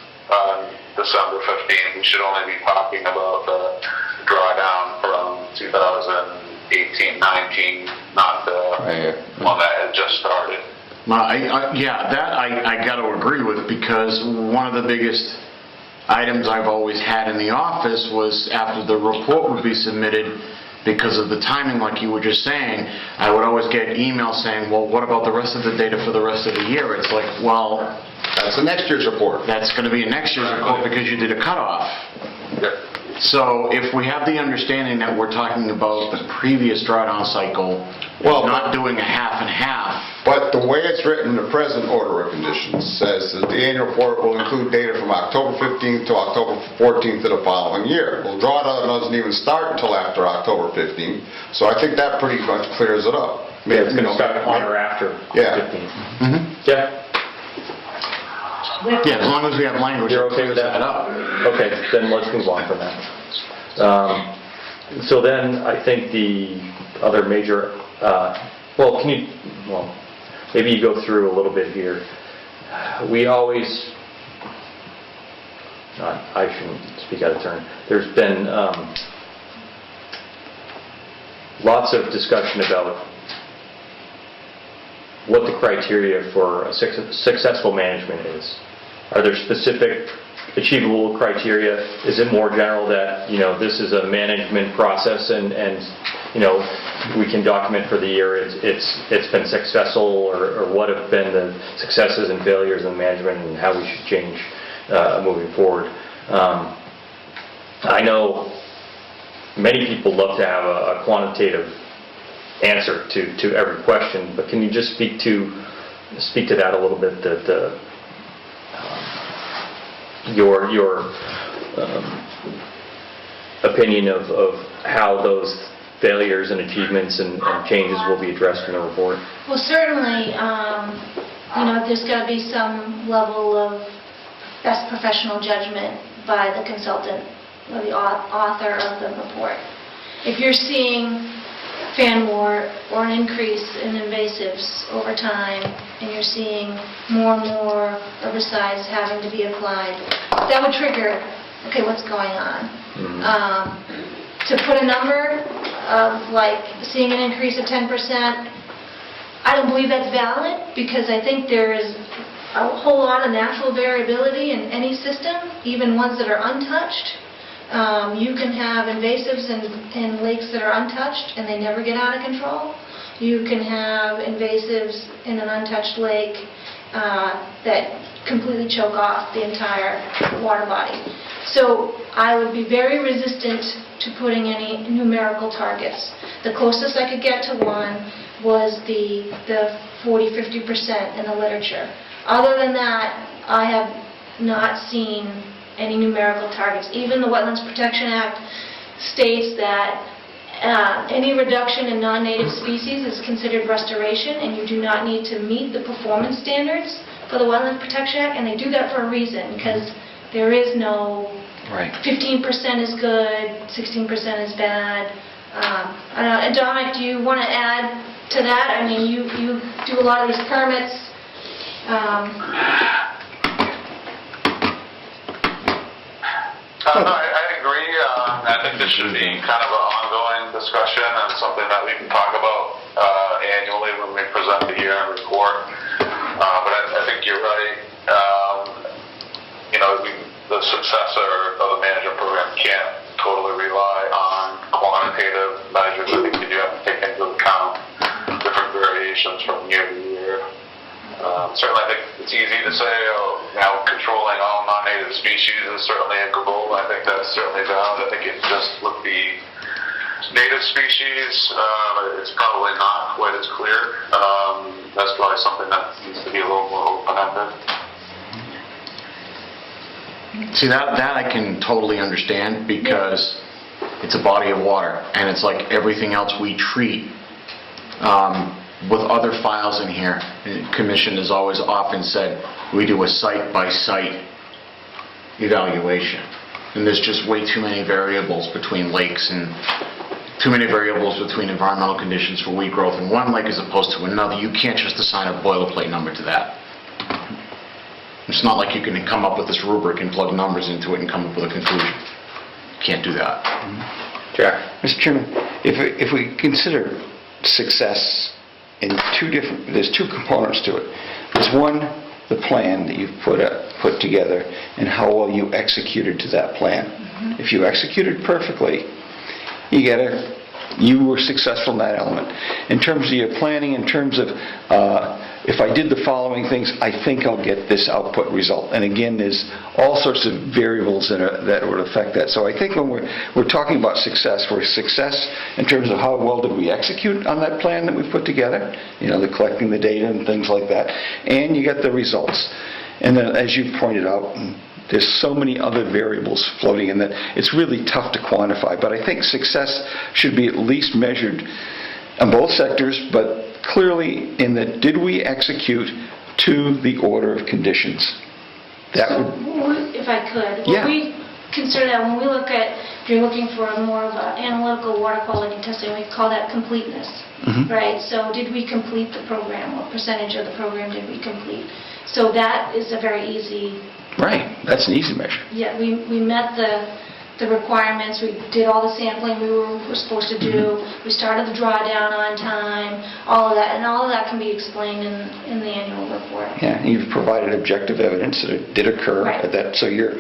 December 15th, we should only be talking about the drawdown from 2018-19, not the one that had just started. I got to agree with, because one of the biggest items I've always had in the office was after the report would be submitted, because of the timing, like you were just saying, I would always get emails saying, well, what about the rest of the data for the rest of the year? It's like, well, That's the next year's report. that's going to be a next year's report because you did a cutoff. Yep. So if we have the understanding that we're talking about the previous drawdown cycle, Well, not doing a half and half, But the way it's written, the present order of conditions says that the annual report will include data from October 15th to October 14th of the following year. Well, drawdown doesn't even start until after October 15th, so I think that pretty much clears it up. Yeah, it's going to start on or after Yeah. 15th. Yeah, yeah, as long as we have language you're that okay with clears that? that up. Okay, then let's move on from that. So then, I think the other major, maybe you go through a little bit here. We always, I shouldn't speak out of turn. There's been lots of discussion about what the criteria for a successful management is. Are there specific achievable criteria? Is it more general that, this is a management process and we can document for the year it's been successful, or what have been the successes and failures in management and how we should change moving forward? I know many people love to have a quantitative answer to every question, but can you just speak to that a little bit, your opinion of how those failures and achievements and changes will be addressed in the report? Well, certainly, there's got to be some level of best professional judgment by the consultant or the author of the report. If you're seeing fan war or an increase in invasives over time, and you're seeing more and more herbicides having to be applied, that would trigger, okay, what's going on? To put a number of seeing an increase of 10%, I don't believe that's valid, because I think there is a whole lot of natural variability in any system, even ones that are untouched. You can have invasives in lakes that are untouched and they never get out of control. You can have invasives in an untouched lake that completely choke off the entire water body. So I would be very resistant to putting any numerical targets. The closest I could get to one was the 40-50% in the literature. Other than that, I have not seen any numerical targets. Even the Wetlands Protection Act states that any reduction in non-native species is considered restoration, and you do not need to meet the performance standards for the Wetlands Protection Act, and they do that for a reason, because there is no 15% is good, 16% is bad. I don't know, Dominic, do you want to add to that? I mean, you do a lot of these permits. No, I agree. I think this should be kind of an ongoing discussion and something that we can talk about annually when we present the year-end report. But I think you're right. The successor of the management program can't totally rely on quantitative measures. I think you do have to take into account different variations from year to year. Certainly, I think it's easy to say, controlling all non-native species is certainly a goal. I think that's certainly valid. I think it just with the native species, it's probably not quite as clear. That's why probably something that needs to be a little more open-ended. See, that I can totally understand because it's a body of water, and it's like everything else we treat with other files in here. The Commission has always often said, we do a site-by-site evaluation, and there's just way too many variables between lakes and too many variables between environmental conditions for weed growth in one lake as opposed to another. You can't just assign a boilerplate number to that. It's not like you can come up with this rubric and plug numbers into it and come up with a conclusion. You can't do that. Jack? Mr. Chairman, if we consider success in there's two components to it. There's one, the plan that you've put together and how well you executed to that plan. If you executed perfectly, you were successful in that element. In terms of your planning, in terms of if I did the following things, I think I'll get this output result. And again, there's all sorts of variables that would affect that. So I think when we're talking about success, we're success in terms of how well did we execute on that plan that we put together, the collecting the data and things like that, and you get the results. And then, as you pointed out, there's so many other variables floating in that it's really tough to quantify. But I think success should be at least measured on both sectors, but clearly in that did we execute to the order of conditions? That would... If I could, Yeah. when we consider that, when we look at, if you're looking for a more of an analytical water quality testing, we call that completeness, right? So did we complete the program? What percentage of the program did we complete? So that is a very easy... Right, that's an easy measure. Yeah, we met the requirements, we did all the sampling we were supposed to do, we started the drawdown on time, all of that, and all of that can be explained in the annual report. Yeah, and you've provided objective evidence that it did occur Right. at that, so you're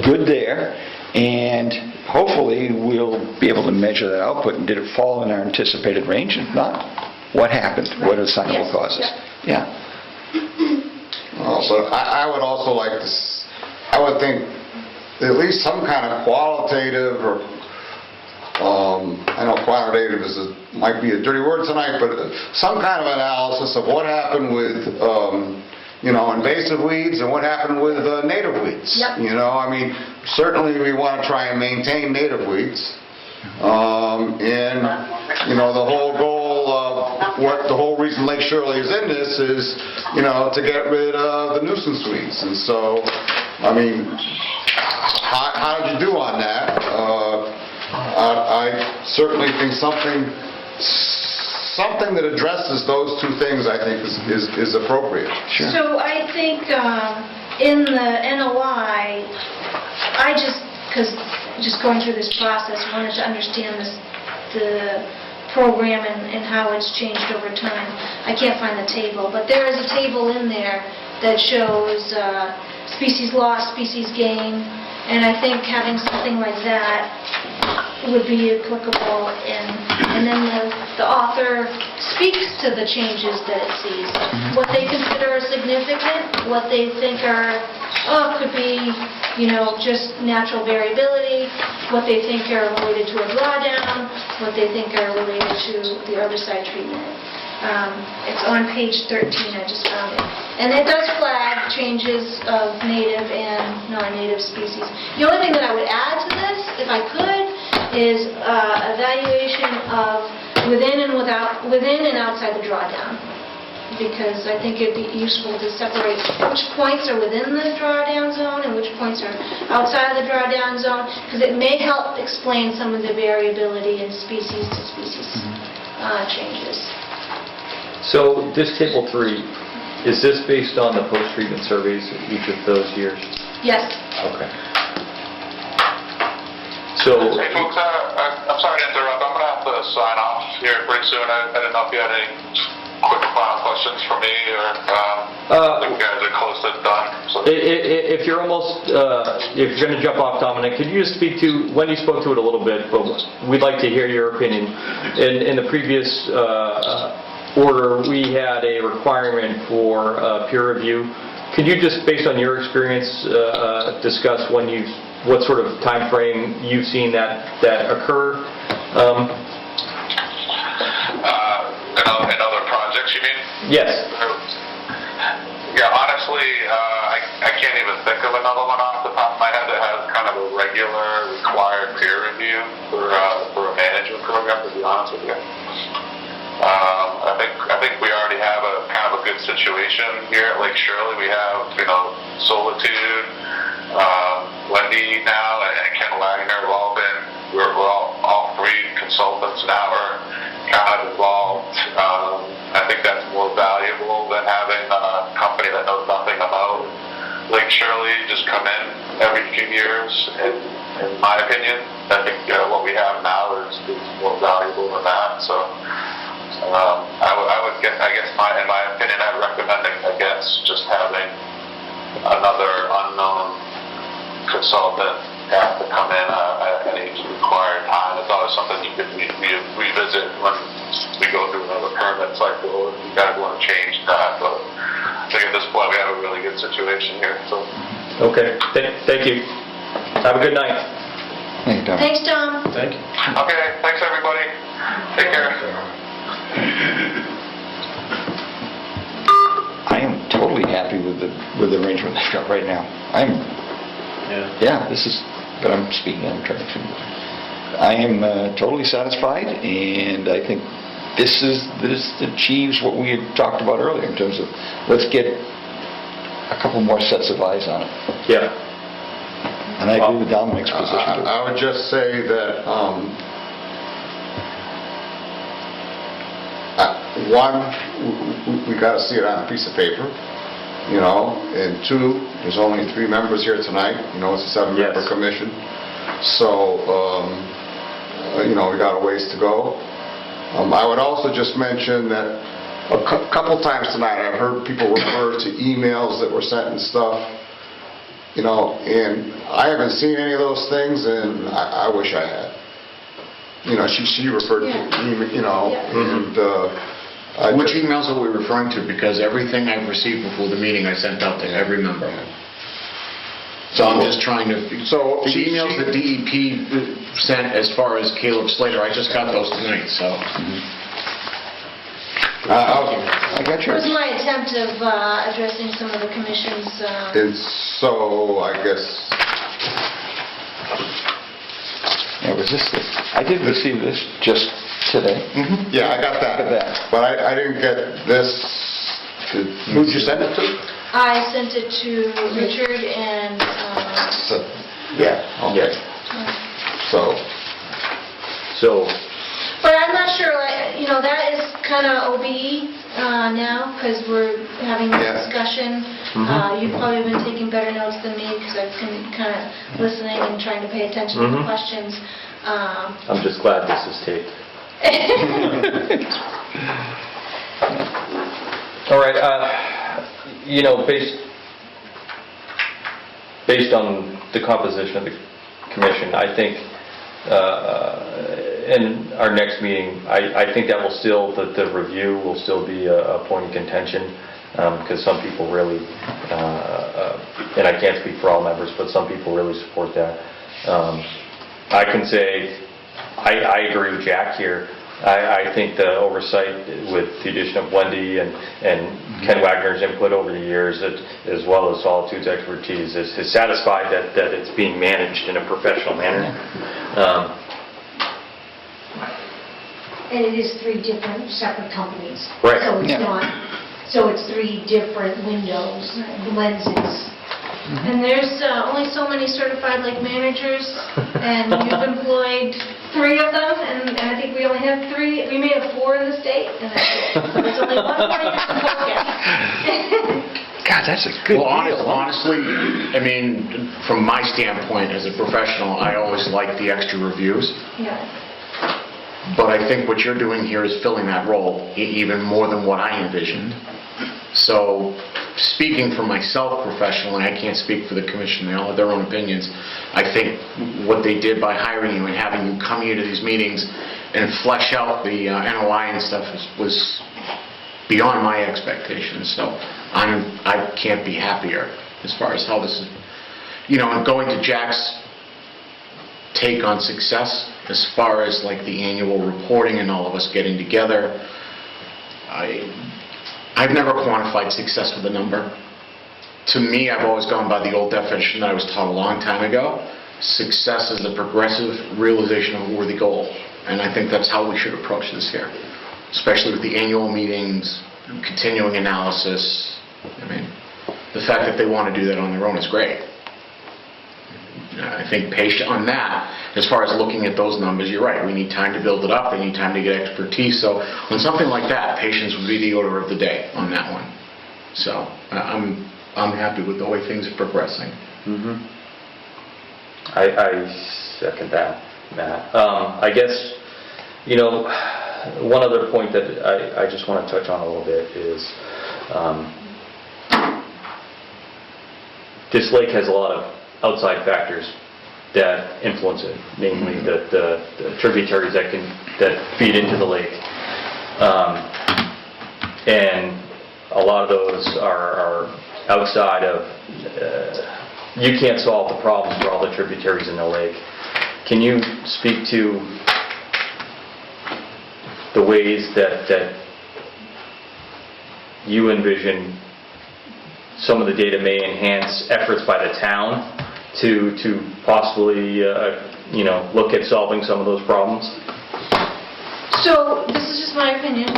good there, and hopefully we'll be able to measure that output, and did it fall in our anticipated range? If not, what happened? What are the assignable Yes. causes? Yeah. But I would also like to, I would think at least some kind of qualitative or, I know quantitative might be a dirty word tonight, but some kind of analysis of what happened with, invasive weeds and what happened with native weeds. Yep. I mean, certainly we want to try and maintain native weeds. And, the whole goal of the whole reason Lake Shirley is in this is, to get rid of the nuisance weeds. And so, I mean, how did you do on that? I certainly think something that addresses those two things, I think, is appropriate. Sure. So I think in the NOI, just going through this process, wanted to understand the program and how it's changed over time. I can't find the table, but there is a table in there that shows species lost, species gain, and I think having something like that would be applicable, and then the author speaks to the changes that it sees, what they consider significant, what they think could be, just natural variability, what they think are related to a drawdown, what they think are related to the herbicide treatment. It's on page 13, I just found it. And it does flag changes of native and non-native species. The only thing that I would add to this, if I could, is evaluation of within and outside the drawdown. Because I think it'd be useful to separate which points are within the drawdown zone and which points are outside of the drawdown zone, because it may help explain some of the variability in species to species changes. So this table 3, is this based on the post-treatment surveys each of those years? Yes. Okay. So, Hey folks, I'm sorry to interrupt. I'm going to have to sign off here pretty soon. I didn't know if you had any quick final questions for me, or I think you guys are close to done. So. if you're almost, if you're going to jump off, Dominic, could you just speak to, Wendy spoke to it a little bit, but we'd like to hear your opinion. In the previous order, we had a requirement for peer review. Could you just, based on your experience, discuss what sort of time frame you've seen that occur? In other projects, you mean? Yes. Yeah, honestly, I can't even think of another one off the top of my head that has kind of a regular required peer review for a management program, to be honest with you. I think we already have a kind of a good situation here at Lake Shirley. We have, Solitude, Wendy now, and Ken Wagner have all been, we're all three consultants now are kind of involved. I think that's more valuable than having a company that knows nothing about Lake Shirley just come in every few years. In my opinion, I think what we have now is more valuable than that. So I would guess, in my opinion, I'd recommend against just having another unknown consultant have to come in at each required time. It's always something you could revisit when we go through another permit cycle. You guys want to change that, but I think at this point we have a really good situation here. So. Okay, thank you. Have a good night. Thank you, Tom. Thanks, Tom. Thank you. Okay, thanks everybody. Take care. I am totally happy with the arrangement they've got right now. But I'm speaking, I'm trying to. I am totally satisfied, and I think this achieves what we had talked about earlier in terms of let's get a couple more sets of eyes on it. Yeah. And I agree with Dominic's position. I would just say that, one, we got to see it on a piece of paper, and two, there's only 3 members here tonight, it's a 7-member Yes. commission, so, we got a ways to go. I would also just mention that a couple times tonight I've heard people refer to emails that were sent and stuff, and I haven't seen any of those things, and I wish I had. She referred to, and Which emails are we referring to? Because everything I've received before the meeting I sent out to every member. So I'm just trying to, So the emails that DEP sent as far as Caleb Slater, I just got those tonight, so. I got It yours. was my attempt of addressing some of the commission's... And so, I guess, Yeah, was this? I did receive this just today. yeah, I got that. Look at that. But I didn't get this. Who'd you send it to? I sent it to Richard and... Yeah, okay. So, But I'm not sure, that is kind of OBE now, because we're having this Yeah. discussion. You've probably been taking better notes than me, because I've been kind of listening and trying to pay attention to the questions. I'm just glad this is taped. All right, based on the composition of the commission, I think in our next meeting, I think that will still, the review will still be a point of contention, because some people really, and I can't speak for all members, but some people really support that. I can say, I agree with Jack here. I think the oversight with the addition of Wendy and Ken Wagner's input over the years, as well as Solitude's expertise, has satisfied that it's being managed in a professional manner. And it is 3 different separate companies. Right. So it's Yeah. not, so it's 3 different windows, lenses. And there's only so many certified lake managers, and you've employed 3 of them, and I think we only have 3, we may have 4 in the state, and that's it. So there's only one point of focus. God, that's a good Well, deal. honestly, I mean, from my standpoint as a professional, I always like the extra reviews. Yeah. But I think what you're doing here is filling that role even more than what I envisioned. So, speaking for myself professionally, I can't speak for the commission, they all have their own opinions. I think what they did by hiring you and having you come here to these meetings and flesh out the NOI and stuff was beyond my expectations. So, I can't be happier as far as how this is, and going to Jack's take on success as far as like the annual reporting and all of us getting together. I've never quantified success with a number. To me, I've always gone by the old definition that I was taught a long time ago. Success is the progressive realization of a worthy goal. And I think that's how we should approach this here, especially with the annual meetings, continuing analysis. I mean, the fact that they want to do that on their own is great. I think patient on that, as far as looking at those numbers, you're right. We need time to build it up. They need time to get expertise. So on something like that, patience would be the order of the day on that one. So I'm happy with the way things are progressing. I second that, Matt. I guess, one other point that I just want to touch on a little bit is this lake has a lot of outside factors that influence it, namely the tributaries that feed into the lake. And a lot of those are outside of, you can't solve the problems for all the tributaries in the lake. Can you speak to the ways that you envision some of the data may enhance efforts by the town to possibly, look at solving some of those problems? So, this is just my opinion.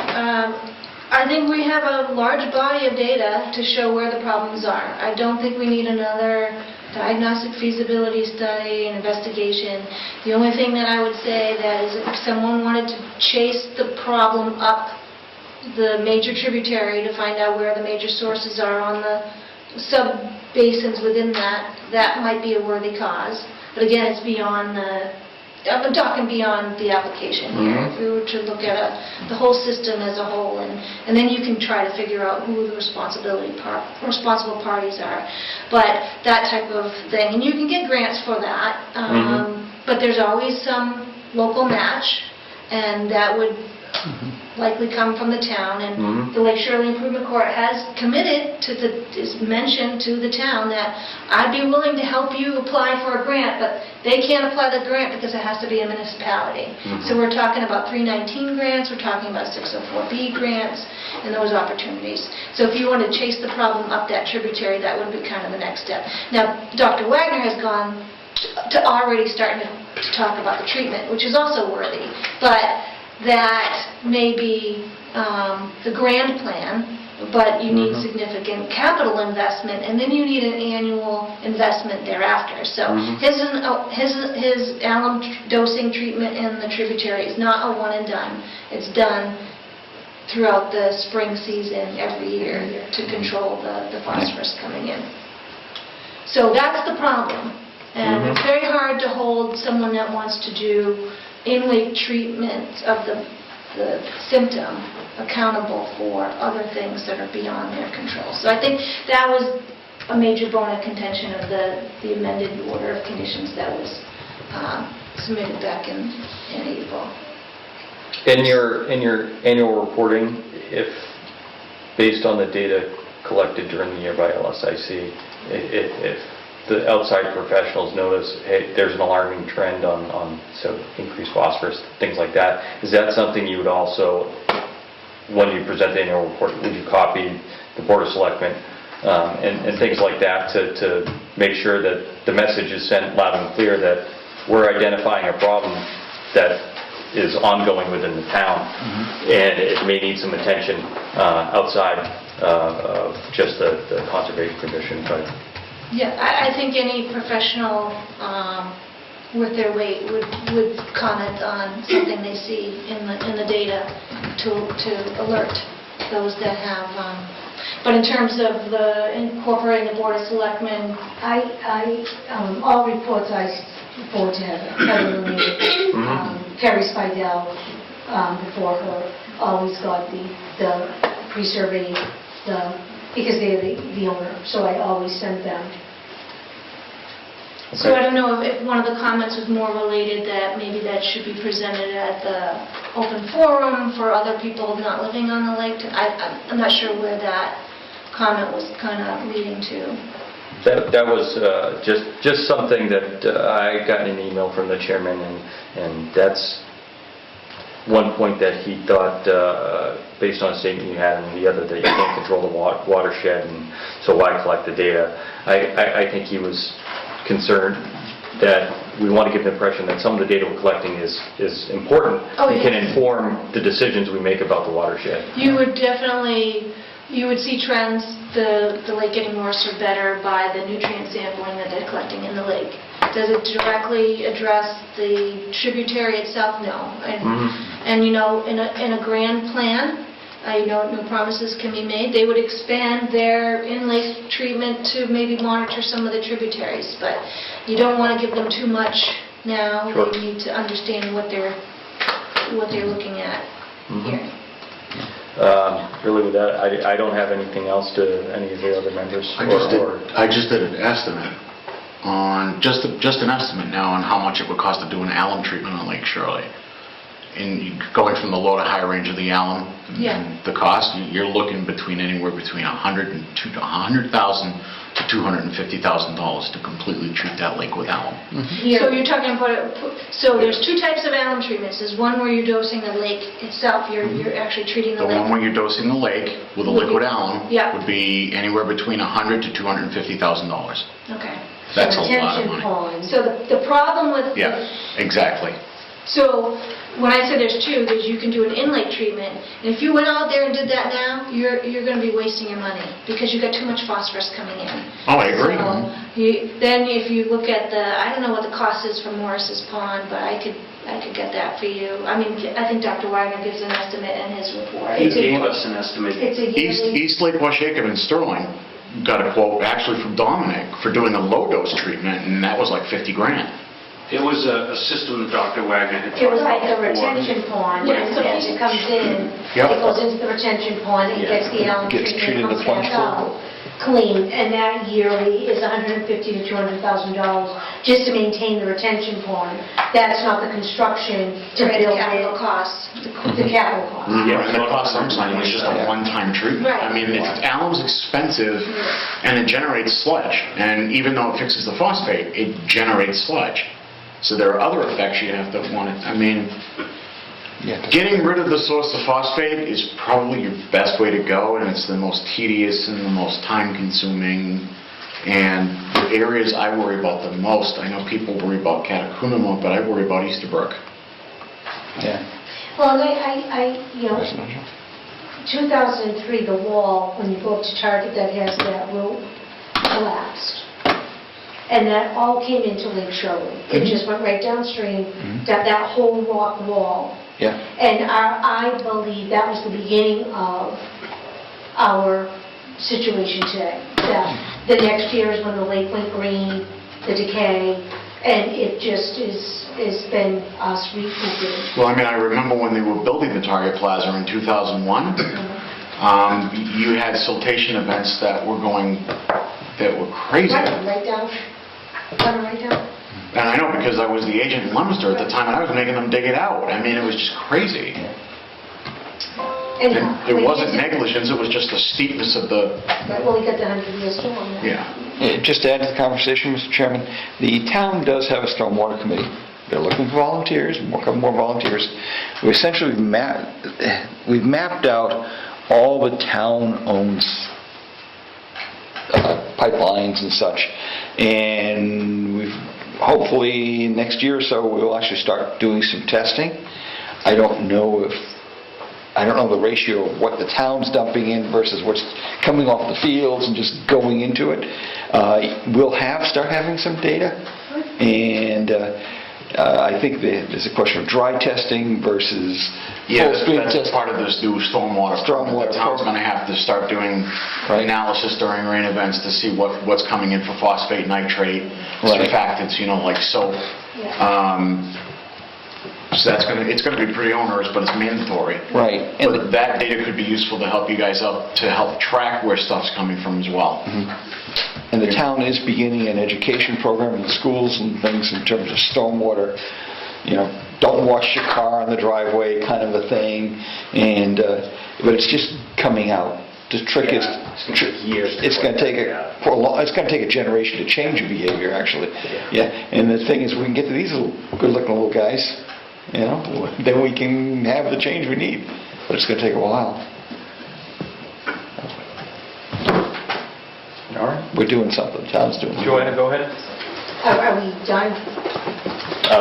I think we have a large body of data to show where the problems are. I don't think we need another diagnostic feasibility study and investigation. The only thing that I would say that is if someone wanted to chase the problem up the major tributary to find out where the major sources are on the sub-basins within that, that might be a worthy cause. But again, it's beyond I'm talking beyond the application here. If we were to look at the whole system as a whole, and then you can try to figure out who the responsible parties are. But that type of thing, and you can get grants for that, but there's always some local match, and that would likely come from the town, and the Lake Shirley Improvement Corps has committed is mentioned to the town that I'd be willing to help you apply for a grant, but they can't apply the grant because it has to be a municipality. So we're talking about 319 grants, we're talking about 604B grants, and those opportunities. So if you want to chase the problem up that tributary, that would be kind of the next step. Now, Dr. Wagner has gone to already starting to talk about the treatment, which is also worthy, but that may be the grand plan, but you need significant capital investment, and then you need an annual investment thereafter. So his alum dosing treatment in the tributary is not a one and done. It's done throughout the spring season every year to control the phosphorus coming in. So that's the problem. And it's very hard to hold someone that wants to do in-lake treatment of the symptom accountable for other things that are beyond their control. So I think that was a major bone of contention of the amended order of conditions that was submitted back in April. In your annual reporting, if based on the data collected during the year by LSIC, if the outside professionals notice, hey, there's an alarming trend on increased phosphorus, things like that, is that something you would also, when you present the annual report, would you copy the Board of Selectmen and things like that to make sure that the message is sent loud and clear that we're identifying a problem that is ongoing within the town, and it may need some attention outside of just the Conservation Commission. But yeah, I think any professional worth their weight would comment on something they see in the data to alert those that have. But in terms of incorporating the Board of Selectmen, all reports I forward to Heather Perry Spidell, before her, always got the pre-survey, because they're the owner, so I always send them. So I don't know if one of the comments was more related that maybe that should be presented at the open forum for other people not living on the lake. I'm not sure where that comment was kind of leading to. that was just something that I got an email from the chairman, and that's one point that he thought, based on a statement you had, and the other, that you can't control the watershed, and so why collect the data? I think he was concerned that we want to give the impression that some of the data we're collecting is important. Oh, It can yes. inform the decisions we make about the watershed. You would definitely, you would see trends, the lake getting worse or better by the nutrient sampling that they're collecting in the lake. Does it directly address the tributary itself? No. And you know, in a grand plan, you know, no promises can be made. They would expand their in-lake treatment to maybe monitor some of the tributaries, but you don't want to give them too much now. Sure. They need to understand what they're looking at here. Really with that, I don't have anything else to any of the other members. I just did an estimate on, just an estimate now on how much it would cost to do an alum treatment on Lake Shirley. And going from the low to high range of the alum, Yeah. and the cost, you're looking anywhere between $100,000 to $250,000 to completely treat that lake with alum. So you're talking about, so there's two types of alum treatments. There's one where you're dosing the lake itself, you're actually treating the The one where lake. you're dosing the lake with a Would be- liquid alum yeah. would be anywhere between $100,000 to $250,000. Okay. That's a lot of Retention money. pond. So the problem with... Yeah, exactly. So when I say there's two, there's you can do an in-lake treatment, and if you went out there and did that now, you're going to be wasting your money because you've got too much phosphorus coming in. Oh, I agree. So then if you look at I don't know what the cost is for Morris's Pond, but I could get that for you. I mean, I think Dr. Wagner gives an estimate in his report. He gave us an estimate. It's a yearly... East Lake Washaka in Sterling got a quote actually from Dominic for doing a low-dose treatment, and that was like 50 grand. It was a system that Dr. Wagner had It was talked like about a before. retention pond, Yeah, and so as it comes in, Yep. it goes into the retention pond, it gets the alum Gets treated treatment, in the comes back plunge pool. out clean, and that yearly is $150,000 to $200,000 just to maintain the retention pond. That's not the construction to Right, the build capital it, costs. the capital cost. Yeah, and the cost I'm saying was just a one-time treatment. Right. I mean, alum's expensive, and it generates sludge, and even though it fixes the phosphate, it generates sludge. So there are other effects you have to want to, I mean, getting rid of the source of phosphate is probably your best way to go, and it's the most tedious and the most time-consuming. And the areas I worry about the most, I know people worry about Catacounama, but I worry about Easterbrook. Yeah. Well, you know, 2003, the wall, when you go up to Target that has that rope, collapsed. And that all came into Lake Shirley. It just went right downstream, that whole rock wall. Yeah. And I believe that was the beginning of our situation today. That the next year is when the lake went green, the decay, and it just has been us recouping. Well, I mean, I remember when they were building the Target Plaza in 2001, you had siltation events that were crazy. Right down. And I know because I was the agent in Leominster at the time, and I was making them dig it out. I mean, it was just crazy. Anyhow, It wasn't negligence, it was just the steepness of the, Well, we got the 100-year storm. yeah. Just to add to the conversation, Mr. Chairman, the town does have a stormwater committee. They're looking for volunteers, more volunteers. We essentially we've mapped out all the town-owned pipelines and such, and we've hopefully next year or so we'll actually start doing some testing. I don't know the ratio of what the town's dumping in versus what's coming off the fields and just going into it. We'll start having some data, and I think there's a question of dry testing versus Yeah, full stream that's testing. part of this new stormwater. Stormwater The town's program. going to have to start doing Right. analysis during rain events to see what's coming in for phosphate, nitrate, Right. surfactants, like soap. So it's going to be pretty onerous, but it's mandatory. Right. And But that data could be useful to help you guys out, to help track where stuff's coming from as well. And the town is beginning an education program in the schools and things in terms of stormwater. Don't wash your car on the driveway kind of a thing. And but it's just coming out. The trick is, it's going to take a generation to change your behavior, actually. Yeah. And the thing is, we can get to these little good-looking little guys, then we can have the change we need. But it's going to take a while. All right. We're doing something, John's doing something. Joanna, go ahead. Are we done?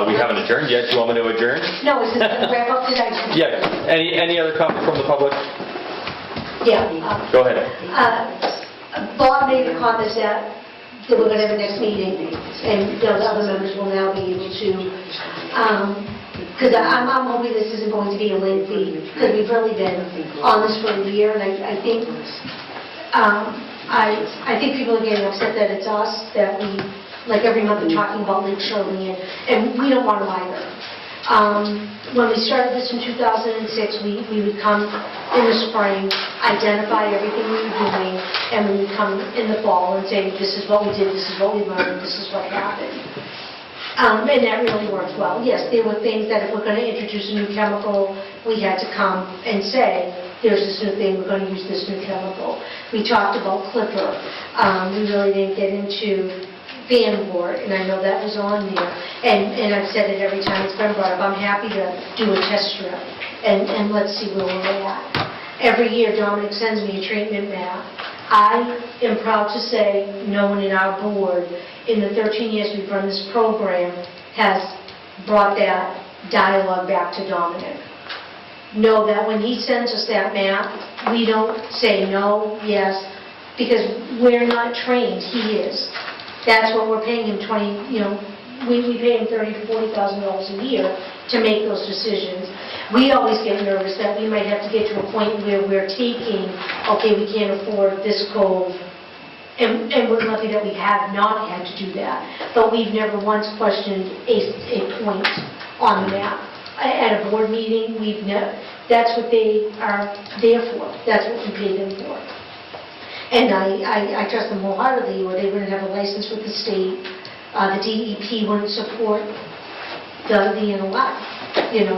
We haven't adjourned yet. You want me to adjourn? No, is this the wrap up today? Yeah. Any other comment from the public? Yeah. Go ahead. Bob made a comment that we're going to have a next meeting, and those other members will now be able to, because I'm hoping this isn't going to be a lengthy, because we've really been on this for a year, and I think people are getting upset that it's us, that we, like every month, are talking about Lake Shirley, and we don't want to either. When we started this in 2006, we would come in the spring, identify everything we were doing, and we would come in the fall and say, this is what we did, this is what we learned, this is what happened. And that really worked well. Yes, there were things that if we're going to introduce a new chemical, we had to come and say, there's this new thing, we're going to use this new chemical. We talked about Clipper. We really didn't get into Vanward, and I know that was on there. And I've said it every time it's been brought up, I'm happy to do a test strip, and let's see where we're at. Every year, Dominic sends me a treatment map. I am proud to say no one in our board, in the 13 years we've run this program, has brought that dialogue back to Dominic. Know that when he sends us that map, we don't say no, yes, because we're not trained, he is. That's what we're paying him we pay him $30,000 to $40,000 a year to make those decisions. We always get nervous that we might have to get to a point where we're taking, okay, we can't afford this cove, and we're lucky that we have not had to do that. But we've never once questioned a point on the map. At a board meeting, that's what they are there for. That's what we pay them for. And I trust them wholeheartedly, or they wouldn't have a license with the state. The DEP wouldn't support the NOI. They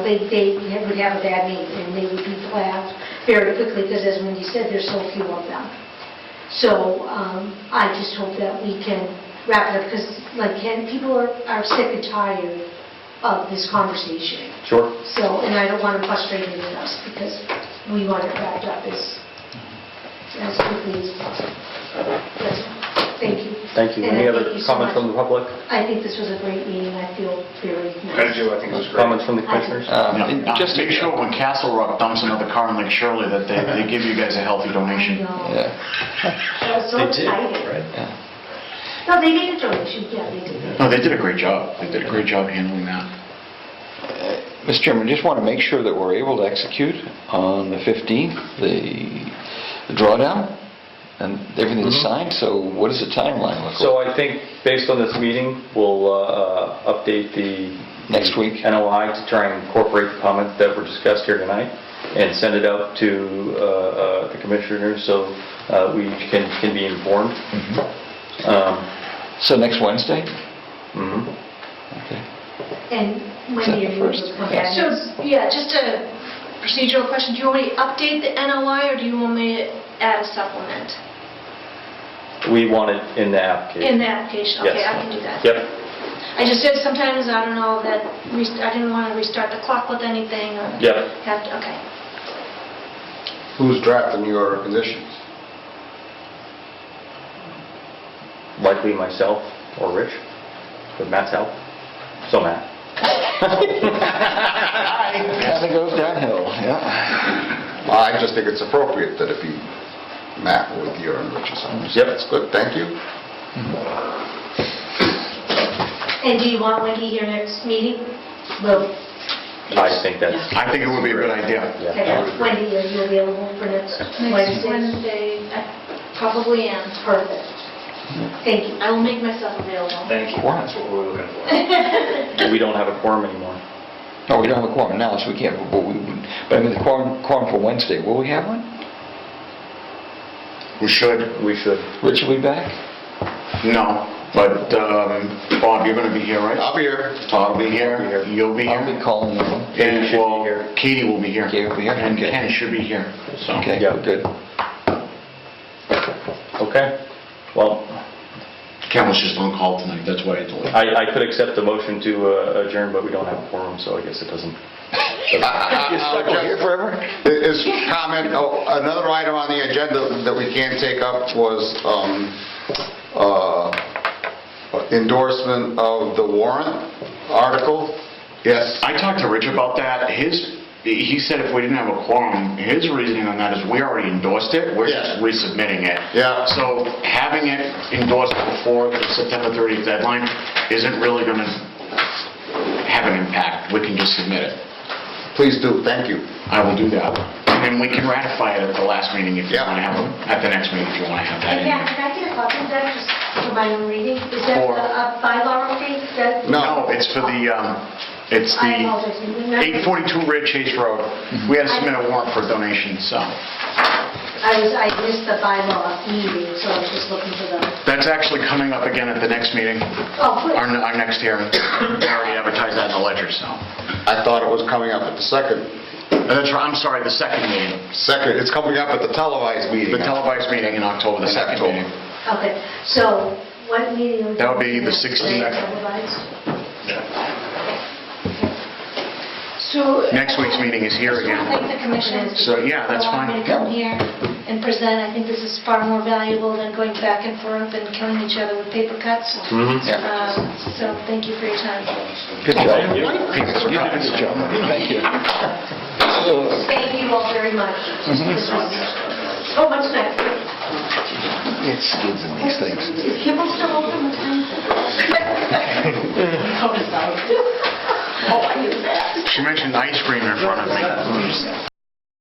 would have a bad name, and they would be flagged very quickly, because as Wendy said, there's so few of them. So I just hope that we can wrap it up, because people are sick and tired of this conversation. Sure. So, and I don't want them frustrated with us, because we want it wrapped up as quickly as possible. That's all. Thank you. Thank you. And Any I other thank you so comments much. from the public? I think this was a great meeting. I feel very nice. I think it was great. Comments from the commissioners? And Just make sure when Castle Rock dumps another car in Lake Shirley that they give you guys a healthy I donation. know. Yeah. I was so excited. Yeah. No, they made a donation. Yeah, they did. No, they did a great job. They did a great job handling that. Mr. Chairman, just want to make sure that we're able to execute on the 15th, the drawdown, and everything's signed. So what does the timeline look like? So I think, based on this meeting, we'll update the Next week. NOI to try and incorporate the comments that were discussed here tonight, and send it out to the commissioners so we can be informed. So next Wednesday? Mhm. Okay. And Is Wendy, that are the you first? able to come back? So, yeah, just a procedural question. Do you want me to update the NOI, or do you want me to add a supplement We want it in the application. in the application? Okay, Yes. I can do that. Yep. I just did sometimes, I don't know, that I didn't want to restart the clock with anything, or Yep. have to, okay. Who's drafting your conditions? Likely myself or Rich, with Matt's help. So Matt. Kind of goes downhill, yeah. I just think it's appropriate that it be Matt with your and Rich's on. Yep. That's good, thank you. And do you want Wendy here next meeting? Well, I think that's... I think it would be a good idea. okay, Wendy, are you available for next Next Wednesday? Wednesday, I probably am. Perfect. Thank you. I will make myself available. Thank you. Quorum. That's what we're looking for. We don't have a quorum anymore. No, we don't have a quorum now, so we can't, but I mean, the quorum for Wednesday, will we have one? We should. We should. Rich will be back? No, but Bob, you're going to be here, right? I'll be here. Todd will be here. You'll be I'll here. be calling you. Katie should be well, here. Katie will be here. Katie will be here? And Okay. Ken should be here. So. Okay, Yeah. good. Okay. Well, Ken was just on call tonight, that's why I delayed. I could accept the motion to adjourn, but we don't have a quorum, so I guess it doesn't. Here forever? Is comment, another item on the agenda that we can't take up was endorsement of the warrant article. Yes. I talked to Rich about that. He said if we didn't have a quorum, his reasoning on that is we already endorsed it, we're just resubmitting it. Yeah. So having it endorsed before the September 30th deadline isn't really going to have an impact. We can just submit it. Please do, thank you. I will do that. And then we can ratify it at the last meeting if you Yeah. want to have it, at the next meeting if you want to have that in Yeah, there. can I get a copy of that, just for my own reading? Is that For- a bylaw okay? No. No, it's for the, it's I the apologize. You remember? 842 Red Chase Road. We had to submit a warrant for a donation, so. I missed the bylaw meeting, so I was just looking for them. That's actually coming up again at the next meeting, Oh, good. our next hearing. We already advertised that in the ledger, so. I thought it was coming up at the second, That's right, I'm sorry, the second meeting. it's coming up at the televised meeting. The televised meeting in October, the In second October. meeting. Okay, so what meeting? are we That would be the looking at? 16th. Televised? So... Next week's meeting is here I just want to again. thank the commission. So, yeah, that's for allowing fine. me to come here and present. I think this is far more valuable than going back and forth and killing each other with paper cuts. So thank you for your time. Good job. Thank you. Good job. Thank you. Thank you all very much. This was so much nicer. It skids in these things. Is Kimball still open? What time is it? Oh, I knew that. She mentioned ice cream in front of me.